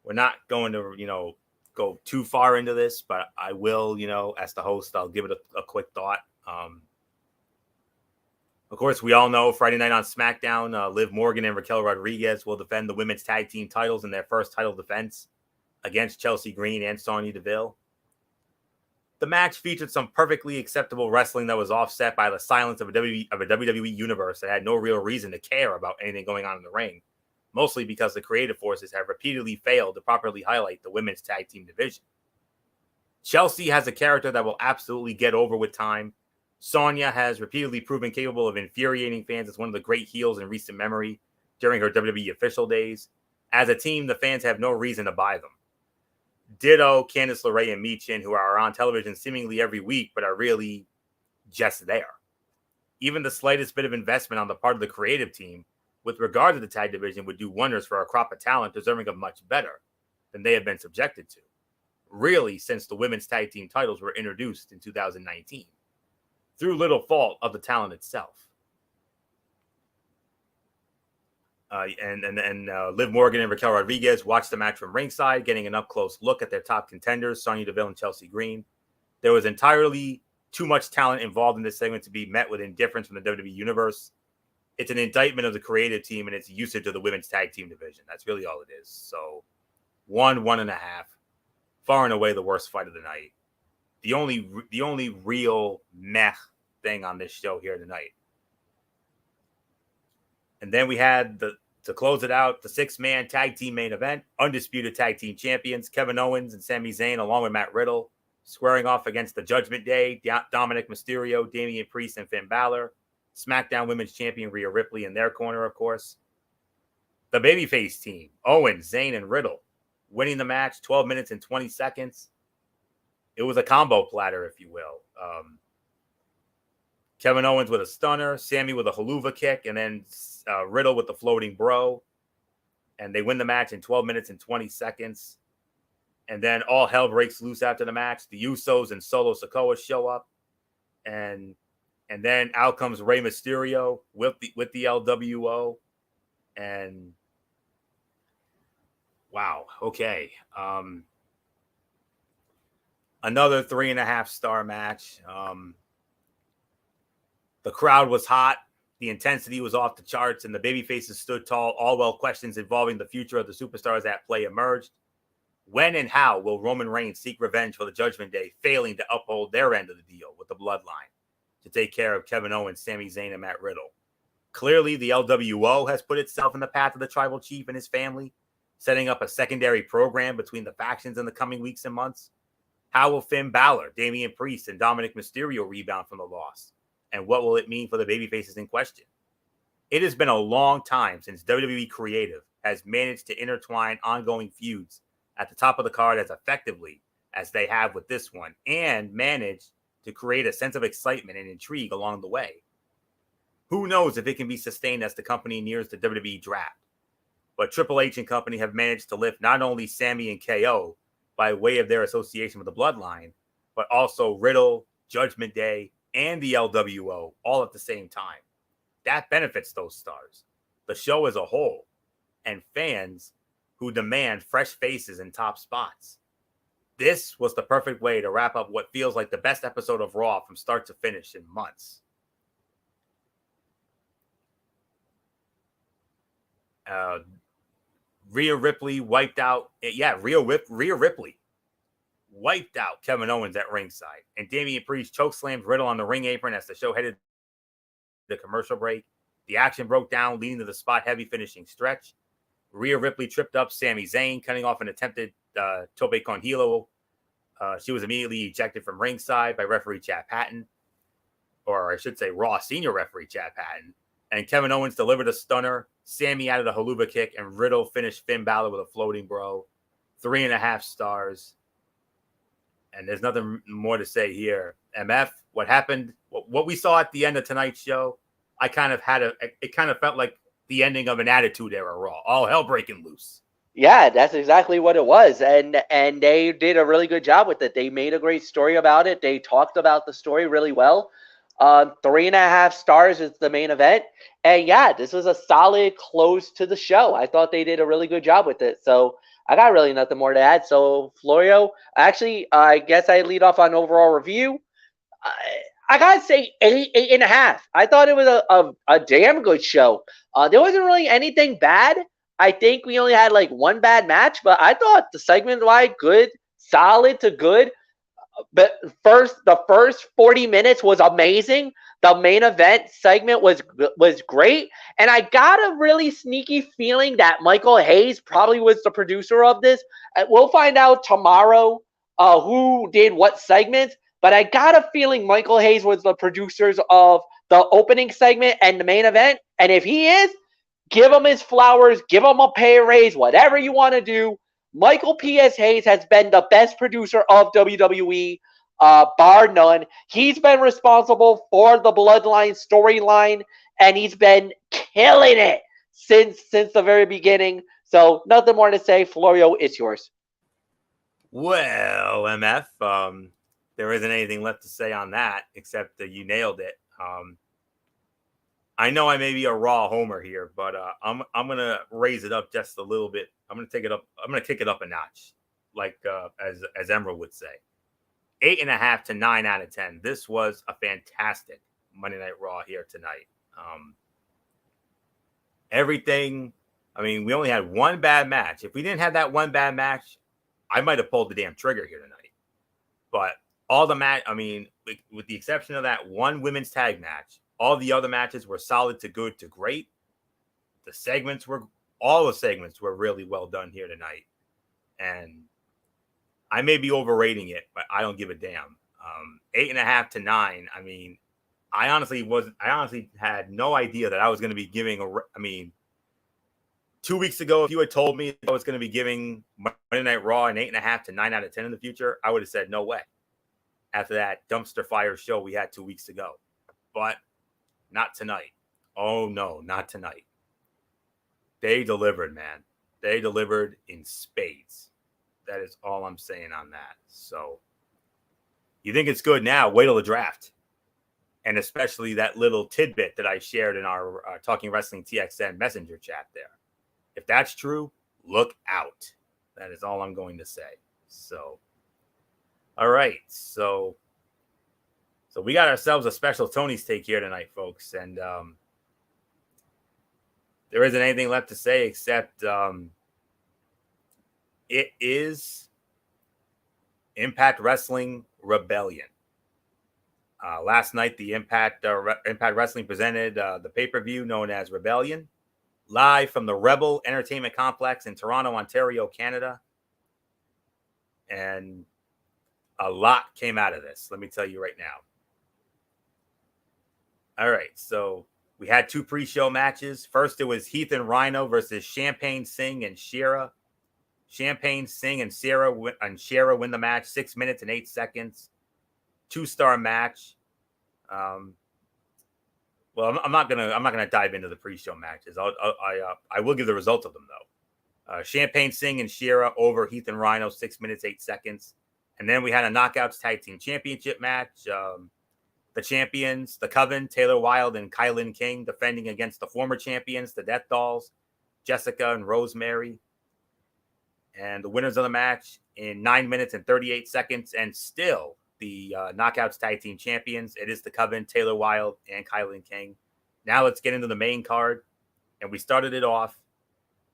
We're not going to, go too far into this, but I will, as the host, I'll give it a quick thought. Of course, we all know Friday night on SmackDown, Liv Morgan and Raquel Rodriguez will defend the women's tag team titles in their first title defense against Chelsea Green and Sonya Deville. The match featured some perfectly acceptable wrestling that was offset by the silence of a WWE universe that had no real reason to care about anything going on in the ring, mostly because the creative forces have repeatedly failed to properly highlight the women's tag team division. Chelsea has a character that will absolutely get over with time. Sonya has repeatedly proven capable of infuriating fans as one of the great heels in recent memory during her WWE official days. As a team, the fans have no reason to buy them. Ditto Candice LeRae and Michin, who are on television seemingly every week, but are really just there. Even the slightest bit of investment on the part of the creative team with regard to the tag division would do wonders for a crop of talent deserving of much better than they have been subjected to, really since the women's tag team titles were introduced in 2019, through little fault of the talent itself. Liv Morgan and Raquel Rodriguez watched the match from ringside, getting an up-close look at their top contenders, Sonya Deville and Chelsea Green. There was entirely too much talent involved in this segment to be met with indifference from the WWE Universe. It's an indictment of the creative team and its usage of the women's tag team division. That's really all it is. So 1.5, far and away the worst fight of the night. The only real meh thing on this show here tonight. And then we had to close it out, the 6-man tag team main event, undisputed tag team champions, Kevin Owens and Sami Zayn, along with Matt Riddle, squaring off against the Judgment Day, Dominic Mysterio, Damian Priest, and Finn Balor. SmackDown Women's Champion Rhea Ripley in their corner, of course. The babyface team, Owens, Zayn, and Riddle, winning the match 12 minutes and 20 seconds. It was a combo platter, if you will. Kevin Owens with a stunner, Sami with a haluva kick, and then Riddle with the floating bro. And they win the match in 12 minutes and 20 seconds. And then all hell breaks loose after the match. The Usos and Solo Sikoa show up. And then out comes Rey Mysterio with the LWO. And wow, okay. Another 3.5-star match. The crowd was hot. The intensity was off the charts, and the babyfaces stood tall. All while questions involving the future of the superstars at play emerged. When and how will Roman Reigns seek revenge for the Judgment Day, failing to uphold their end of the deal with the Bloodline to take care of Kevin Owens, Sami Zayn, and Matt Riddle? Clearly, the LWO has put itself in the path of the Tribal Chief and his family, setting up a secondary program between the factions in the coming weeks and months. How will Finn Balor, Damian Priest, and Dominic Mysterio rebound from the loss? And what will it mean for the babyfaces in question? It has been a long time since WWE Creative has managed to intertwine ongoing feuds at the top of the card as effectively as they have with this one, and managed to create a sense of excitement and intrigue along the way. Who knows if it can be sustained as the company nears the WWE draft? But Triple H and company have managed to lift not only Sami and KO by way of their association with the Bloodline, but also Riddle, Judgment Day, and the LWO all at the same time. That benefits those stars, the show as a whole, and fans who demand fresh faces in top spots. This was the perfect way to wrap up what feels like the best episode of Raw from start to finish in months. Rhea Ripley wiped out. Rhea Ripley wiped out Kevin Owens at ringside, and Damian Priest chokeslammed Riddle on the ring apron as the show headed the commercial break. The action broke down, leading to the spot heavy finishing stretch. Rhea Ripley tripped up Sami Zayn, cutting off an attempted tope con hilo. She was immediately ejected from ringside by referee Chad Patton, or I should say Raw senior referee Chad Patton. And Kevin Owens delivered a stunner. Sami added a haluva kick, and Riddle finished Finn Balor with a floating bro. 3.5 stars. And there's nothing more to say here. MF, what happened, what we saw at the end of tonight's show, it kind of felt like the ending of an Attitude Era Raw. All hell breaking loose. Yeah, that's exactly what it was. And they did a really good job with it. They made a great story about it. They talked about the story really well. 3.5 stars is the main event. And yeah, this was a solid close to the show. I thought they did a really good job with it. So I got really nothing more to add. So Florio, actually, I guess I lead off on overall review. I gotta say 8.5. I thought it was a damn good show. There wasn't really anything bad. I think we only had like one bad match, but I thought the segment-wide good, solid to good. but the first 40 minutes was amazing. The main event segment was great, and I got a really sneaky feeling that Michael Hayes probably was the producer of this. We'll find out tomorrow who did what segments, but I got a feeling Michael Hayes was the producers of the opening segment and the main event. And if he is, give him his flowers, give him a pay raise, whatever you want to do. Michael P.S. Hayes has been the best producer of WWE, bar none. He's been responsible for the Bloodline storyline, and he's been killing it since the very beginning. So nothing more to say. Florio, it's yours. Well, MF, there isn't anything left to say on that except that you nailed it. I know I may be a raw homer here, but I'm gonna raise it up just a little bit. I'm gonna take it up. I'm gonna kick it up a notch, like as Emerald would say. 8.5 to 9 out of 10. This was a fantastic Monday Night Raw here tonight. Everything. I mean, we only had one bad match. If we didn't have that one bad match, I might have pulled the damn trigger here tonight. But all the match. I mean, with the exception of that one women's tag match. All the other matches were solid to good to great. All the segments were really well done here tonight. And I may be overrating it, but I don't give a damn. 8.5 to 9. I mean, I honestly had no idea that I was going to be giving 2 weeks ago, if you had told me I was going to be giving Monday Night Raw an 8.5 to 9 out of 10 in the future, I would have said no way. After that dumpster fire show we had 2 weeks ago. But not tonight. Oh, no, not tonight. They delivered, man. They delivered in spades. That is all I'm saying on that. So, you think it's good now? Wait till the draft. And especially that little tidbit that I shared in our Talking Wrestling TXN messenger chat there. If that's true, look out. That is all I'm going to say. So, all right. So we got ourselves a special Tony's Take here tonight, folks. And there isn't anything left to say except it is Impact Wrestling Rebellion. Last night, the Impact Wrestling presented the pay-per-view known as Rebellion, live from the Rebel Entertainment Complex in Toronto, Ontario, Canada. And a lot came out of this, let me tell you right now. All right, so we had 2 pre-show matches. First, it was Heath and Rhino versus Champagne Singh and Shera. Champagne Singh and Shera win the match, 6 minutes and 8 seconds. 2-star match. Well, I'm not gonna dive into the pre-show matches. I will give the results of them though. Champagne Singh and Shera over Heath and Rhino, 6 minutes 8 seconds, and then we had a Knockouts Tag Team Championship match. The champions, the Coven, Taylor Wilde and Kylan King, defending against the former champions, the Death Dolls, Jessica and Rosemary. And the winners of the match in 9 minutes and 38 seconds, and still the Knockouts Tag Team Champions. It is the Coven, Taylor Wilde and Kylan King. Now let's get into the main card. And we started it off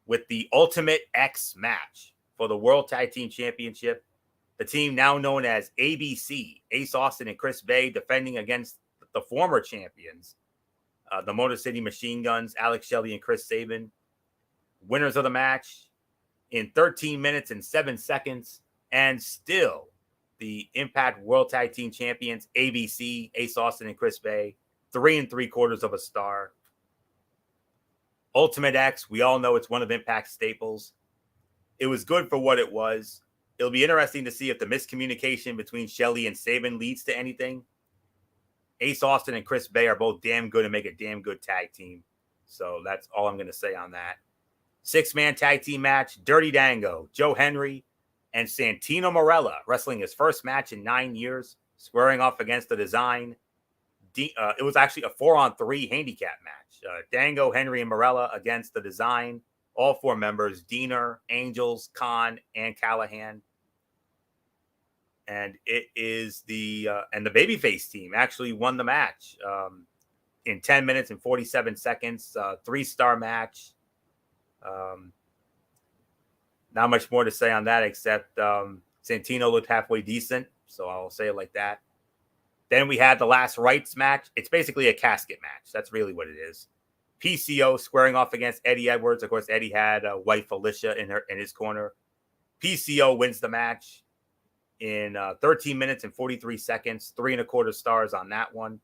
with the Ultimate X match for the World Tag Team Championship. The team now known as ABC, Ace Austin and Chris Bay, defending against the former champions, the Motor City Machine Guns, Alex Shelley and Chris Sabin. Winners of the match in 13 minutes and 7 seconds, and still the Impact World Tag Team Champions, ABC, Ace Austin and Chris Bay, 3 3/4 of a star. Ultimate X, we all know it's one of Impact's staples. It was good for what it was. It'll be interesting to see if the miscommunication between Shelley and Sabin leads to anything. Ace Austin and Chris Bay are both damn good and make a damn good tag team. So that's all I'm going to say on that. 6-man tag team match, Dirty Dango, Joe Henry, and Santino Marella wrestling his first match in 9 years, squaring off against the Design. It was actually a 4-on-3 handicap match. Dango, Henry, and Marella against the Design. All 4 members, Diener, Angels, Khan, and Callahan. And it is the Babyface team actually won the match in 10 minutes and 47 seconds. 3-star match. Not much more to say on that except Santino looked halfway decent. So I'll say it like that. Then we had the last rights match. It's basically a casket match. That's really what it is. PCO squaring off against Eddie Edwards. Of course, Eddie had wife Alicia in his corner. PCO wins the match in 13 minutes and 43 seconds. 3.25 stars on that one.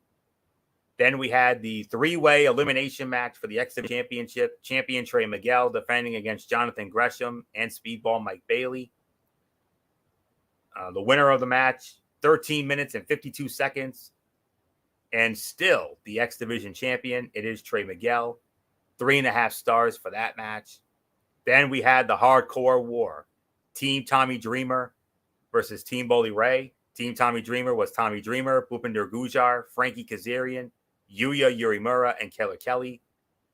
Then we had the three-way elimination match for the X Division Championship. Champion Trey Miguel defending against Jonathan Gresham and Speedball Mike Bailey. The winner of the match, 13 minutes and 52 seconds. And still the X Division champion. It is Trey Miguel. 3.5 stars for that match. Then we had the Hardcore War. Team Tommy Dreamer versus Team Bully Ray. Team Tommy Dreamer was Tommy Dreamer, Bhupinder Gujar, Frankie Kazarian, Yuya Uemura, and Killer Kelly.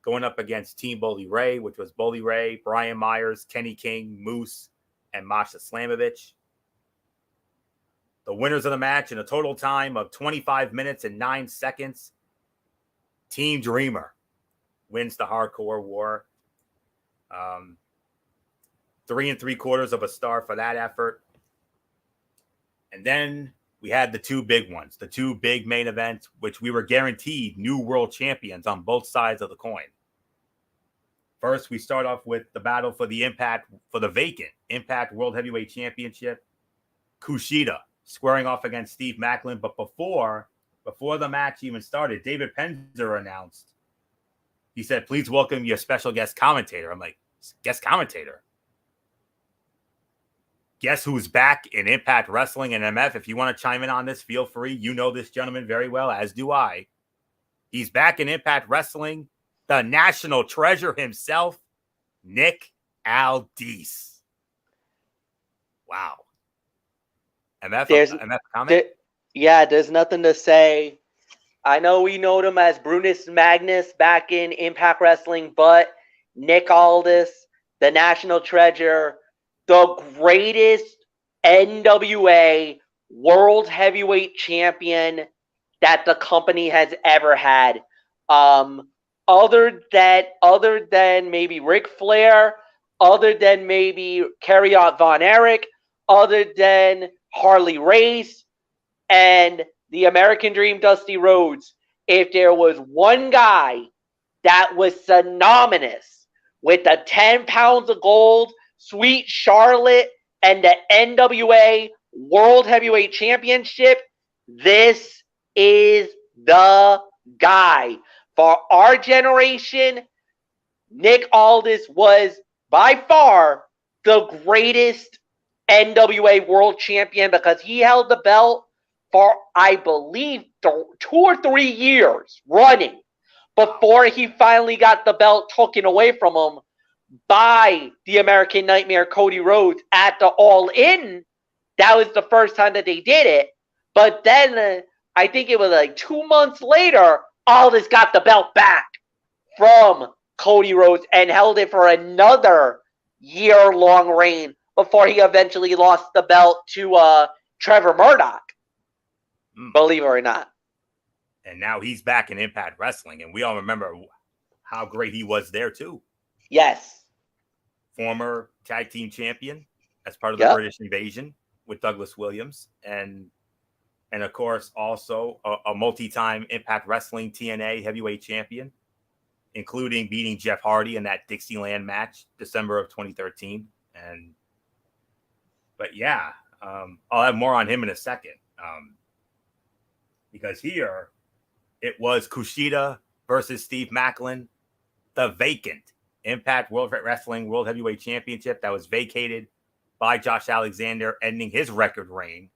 Going up against Team Bully Ray, which was Bully Ray, Brian Myers, Kenny King, Moose, and Masha Slamovich. The winners of the match in a total time of 25 minutes and 9 seconds. Team Dreamer wins the Hardcore War. 3.75 stars for that effort. And then we had the two big ones, the two big main events, which we were guaranteed new world champions on both sides of the coin. First, we start off with the battle for the vacant Impact World Heavyweight Championship. Kushida squaring off against Steve Macklin. But before the match even started, David Penzer announced, he said, "Please welcome your special guest commentator." I'm like, guest commentator? Guess who's back in Impact Wrestling and MF? If you want to chime in on this, feel free. You know this gentleman very well, as do I. He's back in Impact Wrestling. The national treasure himself, Nick Aldis. Wow. MF comment? There's nothing to say. I know we know him as Brutus Magnus back in Impact Wrestling, but Nick Aldis, the national treasure, the greatest NWA World Heavyweight Champion that the company has ever had. Other than maybe Ric Flair, other than maybe Kerry Von Erich, other than Harley Race, and the American Dream Dusty Rhodes, if there was one guy that was synonymous with the 10 pounds of gold, Sweet Charlotte, and the NWA World Heavyweight Championship, this is the guy. For our generation, Nick Aldis was by far the greatest NWA World Champion because he held the belt for, I believe, 2 or 3 years running before he finally got the belt taken away from him by the American Nightmare Cody Rhodes at the All In. That was the first time that they did it. But then I think it was like 2 months later, Aldis got the belt back from Cody Rhodes and held it for another year-long reign before he eventually lost the belt to Trevor Murdoch. Believe it or not. And now he's back in Impact Wrestling, and we all remember how great he was there too. Yes. Former tag team champion as part of the British Invasion with Douglas Williams, and of course also a multi-time Impact Wrestling TNA heavyweight champion, including beating Jeff Hardy in that Dixieland match December of 2013. But yeah, I'll have more on him in a second, because here it was Kushida versus Steve Macklin, the vacant Impact World Wrestling World Heavyweight Championship that was vacated by Josh Alexander, ending his record reign.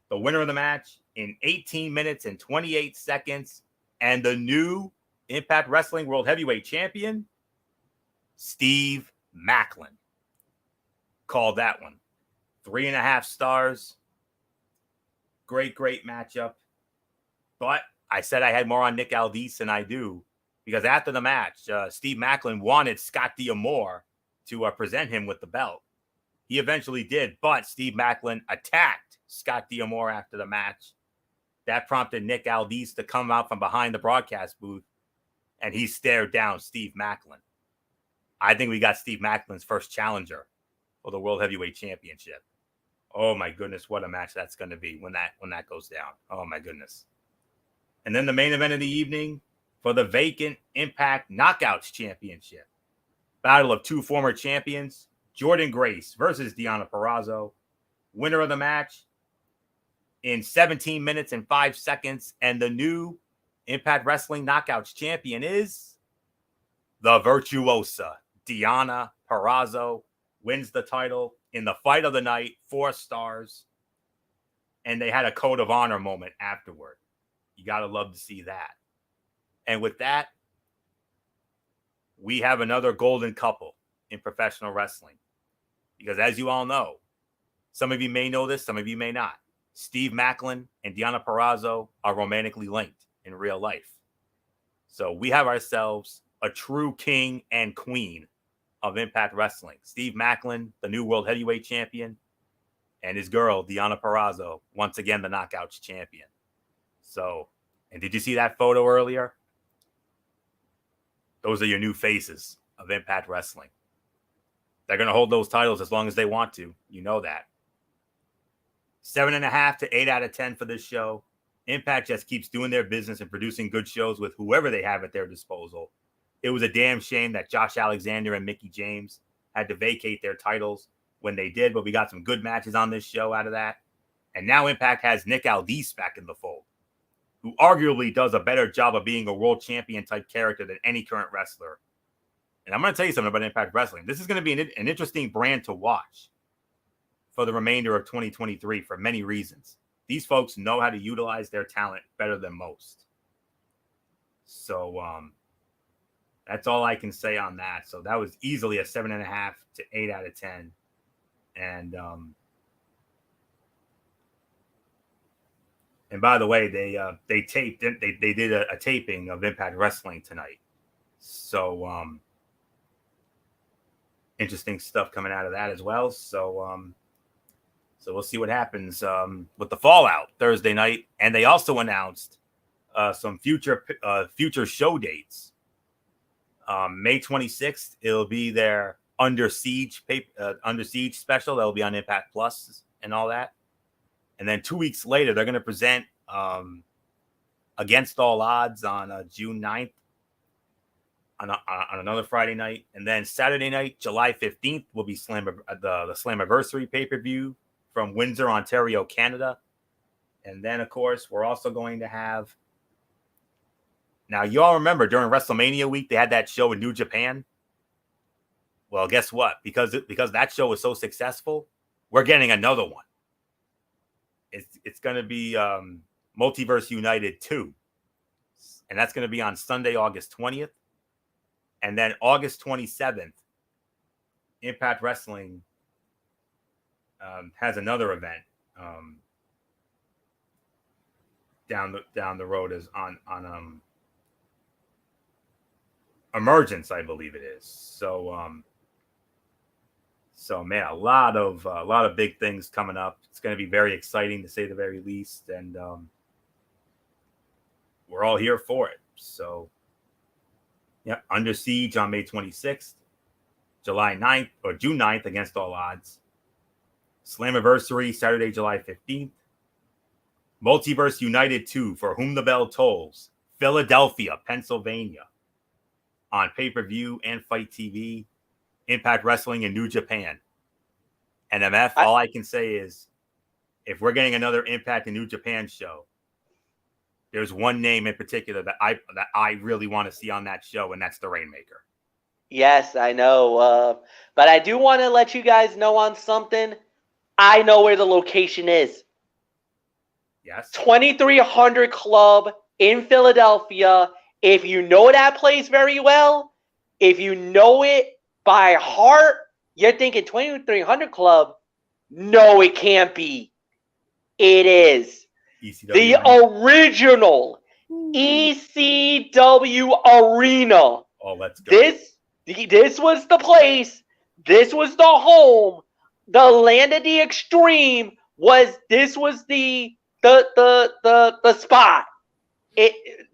The winner of the match in 18 minutes and 28 seconds, and the new Impact Wrestling World Heavyweight Champion, Steve Macklin. Called that one. 3.5 stars. Great matchup. But I said I had more on Nick Aldis than I do, because after the match, Steve Macklin wanted Scott D'Amore to present him with the belt. He eventually did, but Steve Macklin attacked Scott D'Amore after the match. That prompted Nick Aldis to come out from behind the broadcast booth, and he stared down Steve Macklin. I think we got Steve Macklin's first challenger for the World Heavyweight Championship. Oh my goodness, what a match that's going to be when that goes down. Oh my goodness. And then the main event of the evening for the vacant Impact Knockouts Championship. Battle of two former champions, Jordynne Grace versus Deonna Purrazzo. Winner of the match in 17 minutes and 5 seconds. And the new Impact Wrestling Knockouts champion is the Virtuosa. Deonna Purrazzo wins the title in the fight of the night, 4 stars. And they had a code of honor moment afterward. You got to love to see that. And with that, we have another golden couple in professional wrestling. Because as you all know, some of you may know this, some of you may not. Steve Maclin and Deonna Purrazzo are romantically linked in real life. So we have ourselves a true king and queen of Impact Wrestling. Steve Maclin, the new World Heavyweight Champion, and his girl, Deonna Purrazzo, once again, the Knockouts Champion. So, and did you see that photo earlier? Those are your new faces of Impact Wrestling. They're going to hold those titles as long as they want to. You know that. 7.5 to 8 out of 10 for this show. Impact just keeps doing their business and producing good shows with whoever they have at their disposal. It was a damn shame that Josh Alexander and Mickie James had to vacate their titles when they did, but we got some good matches on this show out of that. And now Impact has Nick Aldis back in the fold, who arguably does a better job of being a world champion type character than any current wrestler. And I'm going to tell you something about Impact Wrestling. This is going to be an interesting brand to watch for the remainder of 2023 for many reasons. These folks know how to utilize their talent better than most. So that's all I can say on that. So that was easily a 7.5 to 8 out of 10. And by the way, they taped they did a taping of Impact Wrestling tonight. So interesting stuff coming out of that as well. So we'll see what happens with the Fallout Thursday night. And they also announced some future show dates. May 26th, it'll be their Under Siege special. That'll be on Impact Plus and all that. And then 2 weeks later, they're going to present Against All Odds on June 9th on another Friday night. And then Saturday night, July 15th, will be the Slammiversary pay-per-view from Windsor, Ontario, Canada. And then, of course, we're also going to have... Now, you all remember during WrestleMania week, they had that show in New Japan. Well, guess what? Because that show was so successful, we're getting another one. It's going to be Multiverse United 2. And that's going to be on Sunday, August 20th. And then August 27th, Impact Wrestling has another event down the road is on Emergence, I believe it is. So man, a lot of big things coming up. It's going to be very exciting to say the very least, and we're all here for it. So yeah, Under Siege on May 26th, July 9th or June 9th, Against All Odds. Slammiversary Saturday, July 15th. Multiverse United 2, For Whom the Bell Tolls, Philadelphia, Pennsylvania, on pay-per-view and Fight TV. Impact Wrestling in New Japan. And MF, all I can say is, if we're getting another Impact in New Japan show, there's one name in particular that I really want to see on that show, and that's the Rainmaker. Yes, I know. But I do want to let you guys know on something. I know where the location is. Yes. 2300 Club in Philadelphia. If you know that place very well, if you know it by heart, you're thinking 2300 Club. No, it can't be. It is. ECW the original ECW Arena. Oh, let's go. This was the place. This was the home. The land of the extreme this was the spot.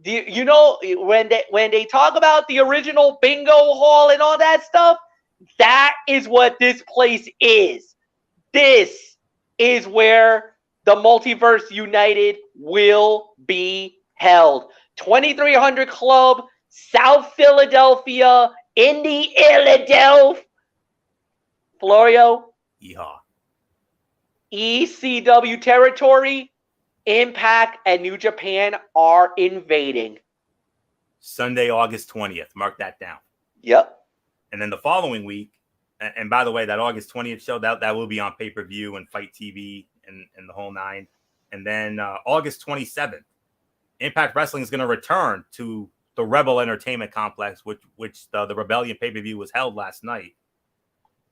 You know, when they talk about the original bingo hall and all that stuff, that is what this place is. This is where the Multiverse United will be held. 2300 Club, South Philadelphia, Indy, Philadelphia. Florio, Yeehaw. ECW territory, Impact and New Japan are invading. Sunday, August 20th. Mark that down. Yep. And then the following week, and by the way, that August 20th show, that will be on pay-per-view and Fight TV and the whole nine. And then August 27th, Impact Wrestling is going to return to the Rebel Entertainment Complex, which the Rebellion pay-per-view was held last night.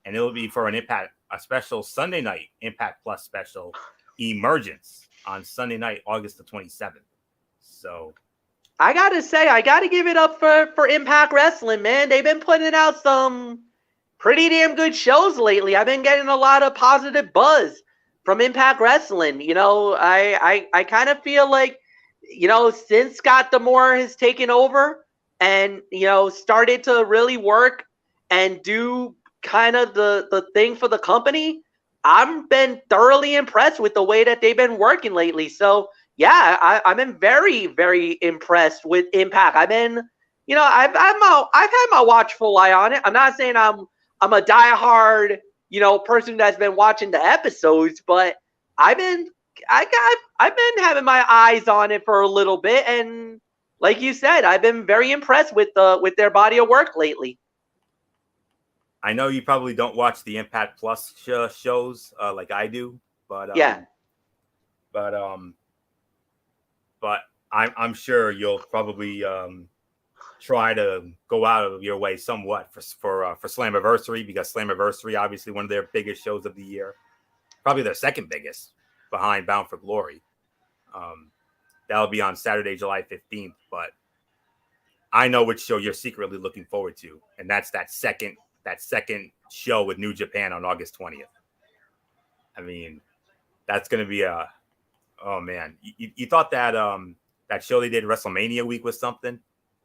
And it will be for a special Sunday night Impact Plus special, Emergence, on Sunday night, August the 27th. So I gotta say, I gotta give it up for Impact Wrestling, man. They've been putting out some pretty damn good shows lately. I've been getting a lot of positive buzz from Impact Wrestling. You know, I kind of feel like, you know, since Scott D'Amore has taken over and, you know, started to really work and do kind of the thing for the company, I've been thoroughly impressed with the way that they've been working lately. So yeah, I've been very, very impressed with Impact. I've been, you know, I've had my watchful eye on it. I'm not saying I'm a diehard, you know, person that's been watching the episodes, but I've been having my eyes on it for a little bit, and like you said, I've been very impressed with their body of work lately. I know you probably don't watch the Impact Plus shows like I do, but yeah. But I'm sure you'll probably try to go out of your way somewhat for Slammiversary, because Slammiversary, obviously one of their biggest shows of the year, probably their second biggest behind Bound for Glory. That'll be on Saturday, July 15th. But I know which show you're secretly looking forward to, and that's that second show with New Japan on August 20th. I mean, that's going to be oh man, you thought that that show they did WrestleMania week was something?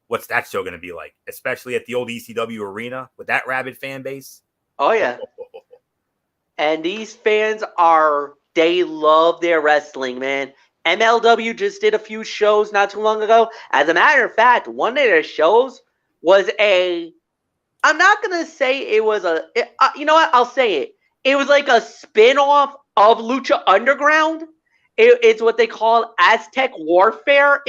What's that show going to be like? Especially at the old ECW arena with that rabid fan base. Oh yeah. And these fans they love their wrestling, man. MLW just did a few shows not too long ago. As a matter of fact, one of their shows was I'm not going to say it was you know what? I'll say it. It was like a spin-off of Lucha Underground. It's what they call Aztec Warfare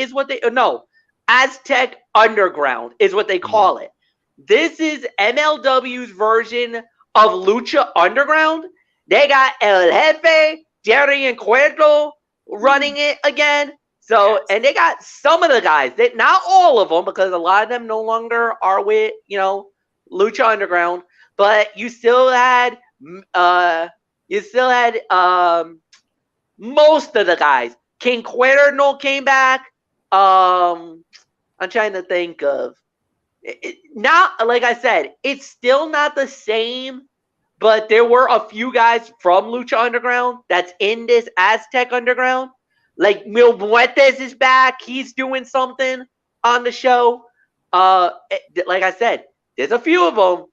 Aztec Underground is what they call it. This is MLW's version of Lucha Underground. They got El Jefe, Jerry and Cuerdo running it again. So, and they got some of the guys, not all of them, because a lot of them no longer are with, you know, Lucha Underground, but you still had most of the guys. King Cuerno came back. I'm trying to think of not, like I said, it's still not the same, but there were a few guys from Lucha Underground that's in this Aztec Underground. Like Mil Muertes is back. He's doing something on the show. Like I said, there's a few of them,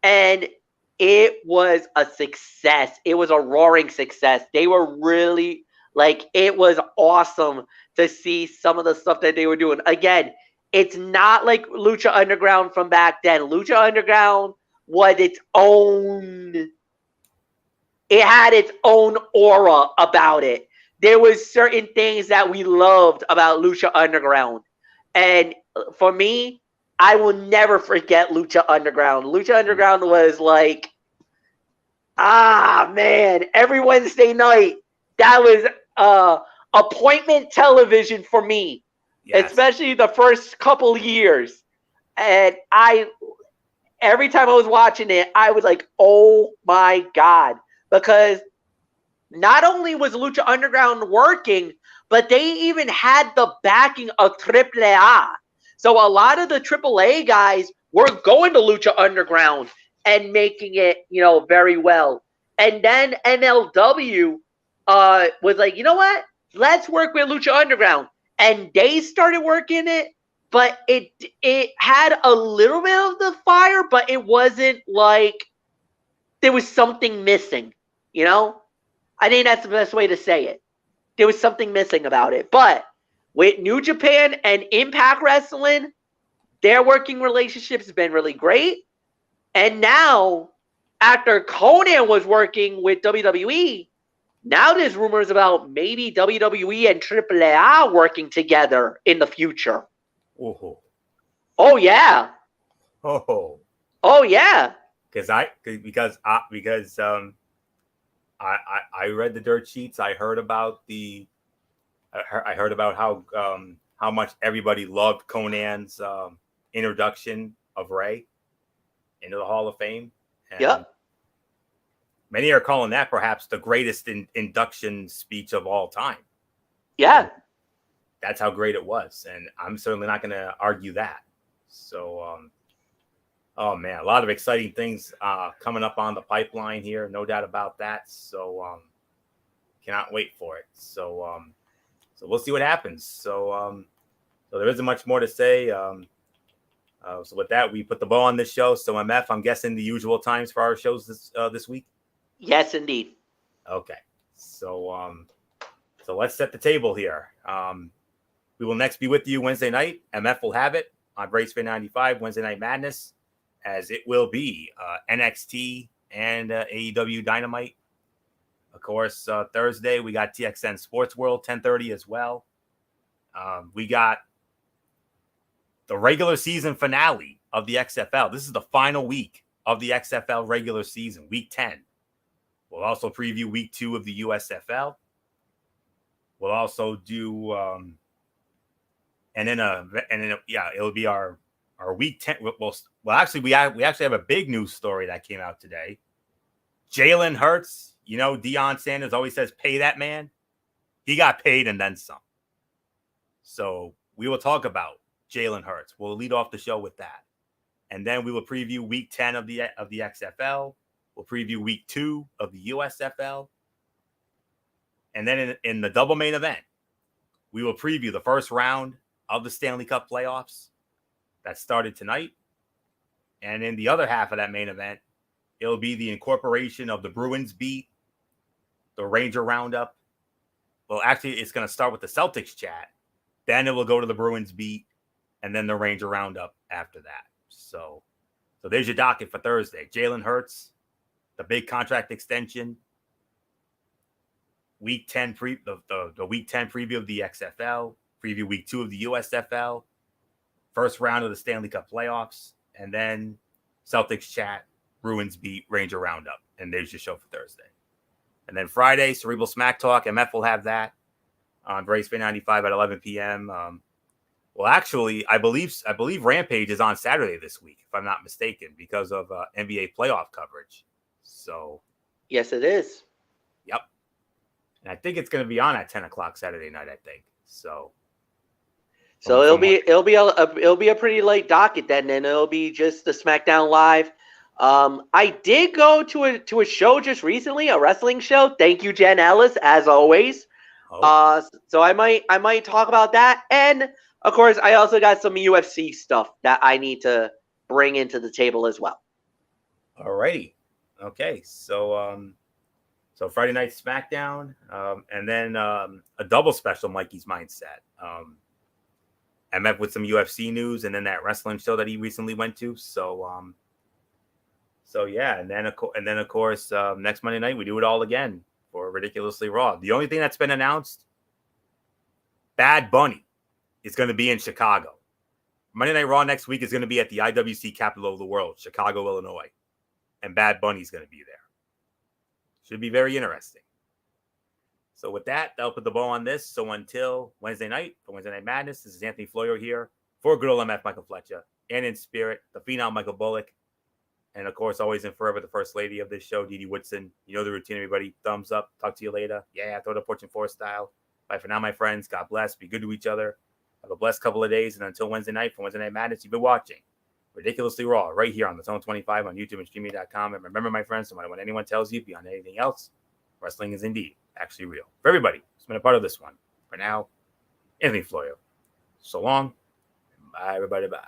and it was a success. It was a roaring success. They were really, like, it was awesome to see some of the stuff that they were doing. Again, it's not like Lucha Underground from back then. Lucha Underground was its own. It had its own aura about it. There was certain things that we loved about Lucha Underground. And for me, I will never forget Lucha Underground. Lucha Underground was like, man, every Wednesday night, that was appointment television for me, yes. Especially the first couple years. And every time I was watching it, I was like, oh my God. Because not only was Lucha Underground working, but they even had the backing of AAA. So a lot of the AAA guys were going to Lucha Underground and making it, you know, very well. And then MLW was like, you know what? Let's work with Lucha Underground. And they started working it, but it had a little bit of the fire, but it wasn't like there was something missing, you know? I think that's the best way to say it. There was something missing about it. But with New Japan and Impact Wrestling, their working relationship has been really great. And now, after Conan was working with WWE, now there's rumors about maybe WWE and AAA working together in the future. Oh, Oh yeah. oh, Oh yeah. because I read the dirt sheets. I heard about I heard about how much everybody loved Conan's introduction of Ray into the Hall of Fame. And Yep. many are calling that perhaps the greatest induction speech of all time. Yeah. And that's how great it was, and I'm certainly not going to argue that. So, oh man, a lot of exciting things coming up on the pipeline here, no doubt about that. So, cannot wait for it. So, so we'll see what happens. So, so there isn't much more to say. So with that, we put the bow on this show. So MF, I'm guessing the usual times for our shows this week. Yes, indeed. Okay. So, so let's set the table here. We will next be with you Wednesday night. MF will have it on BraceFan 95 Wednesday Night Madness, as it will be NXT and AEW Dynamite. Of course, Thursday we got TXN Sports World 10:30 as well. We got the regular season finale of the XFL. This is the final week of the XFL regular season, week 10. We'll also preview week 2 of the USFL. We'll also do, it'll be our week 10. Well, actually, we actually have a big news story that came out today. Jalen Hurts, you know, Deion Sanders always says, pay that man. He got paid and then some. So we will talk about Jalen Hurts. We'll lead off the show with that. And then we will preview week 10 of the XFL. We'll preview week 2 of the USFL. And then in the double main event, we will preview the first round of the Stanley Cup playoffs that started tonight. And in the other half of that main event, it'll be the incorporation of the Bruins beat, the Ranger roundup. Well, actually, it's going to start with the Celtics chat. Then it will go to the Bruins beat, and then the Ranger roundup after that. So there's your docket for Thursday. Jalen Hurts, the big contract extension. Week 10 the week 10 preview of the XFL, preview week 2 of the USFL, first round of the Stanley Cup playoffs, and then Celtics chat, Bruins beat, Ranger roundup. And there's your show for Thursday. And then Friday, Cerebral Smack Talk. MF will have that on BraceFan 95 at 11 p.m. Well, actually, I believe Rampage is on Saturday this week, if I'm not mistaken, because of NBA playoff coverage. So, yes, it is. Yep. And I think it's going to be on at 10 o'clock Saturday night, I think. So it'll be a pretty late docket then, and it'll be just the SmackDown Live. I did go to a show just recently, a wrestling show. Thank you, Jen Ellis, as always. Oh. So I might talk about that, and of course, I also got some UFC stuff that I need to bring into the table as well. Alrighty, okay. So Friday night SmackDown, and then a double special, Mikey's Mindset. I met with some UFC news, and then that wrestling show that he recently went to. So yeah, and then of course next Monday night we do it all again for Ridiculously Raw. The only thing that's been announced, Bad Bunny is going to be in Chicago. Monday Night Raw next week is going to be at the IWC capital of the world, Chicago, Illinois, and Bad Bunny is going to be there. Should be very interesting. So with that, that'll put the bow on this. So until Wednesday night, for Wednesday Night Madness, this is Anthony Floyo here for good old MF Michael Fletcher, and in spirit, the phenom Michael Bullock, and of course, always and forever, the first lady of this show, Dee Dee Woodson. You know the routine, everybody. Thumbs up. Talk to you later. Yeah, throw the porch and four style. Bye for now, my friends. God bless. Be good to each other. Have a blessed couple of days. And until Wednesday night, for Wednesday Night Madness, you've been watching Ridiculously Raw right here on the Zone 25 on YouTube and streaming.com. And remember, my friends, no matter what anyone tells you, beyond anything else, wrestling is indeed actually real. For everybody who's been a part of this one, for now, Anthony Floyo. So long. Bye, everybody. Bye.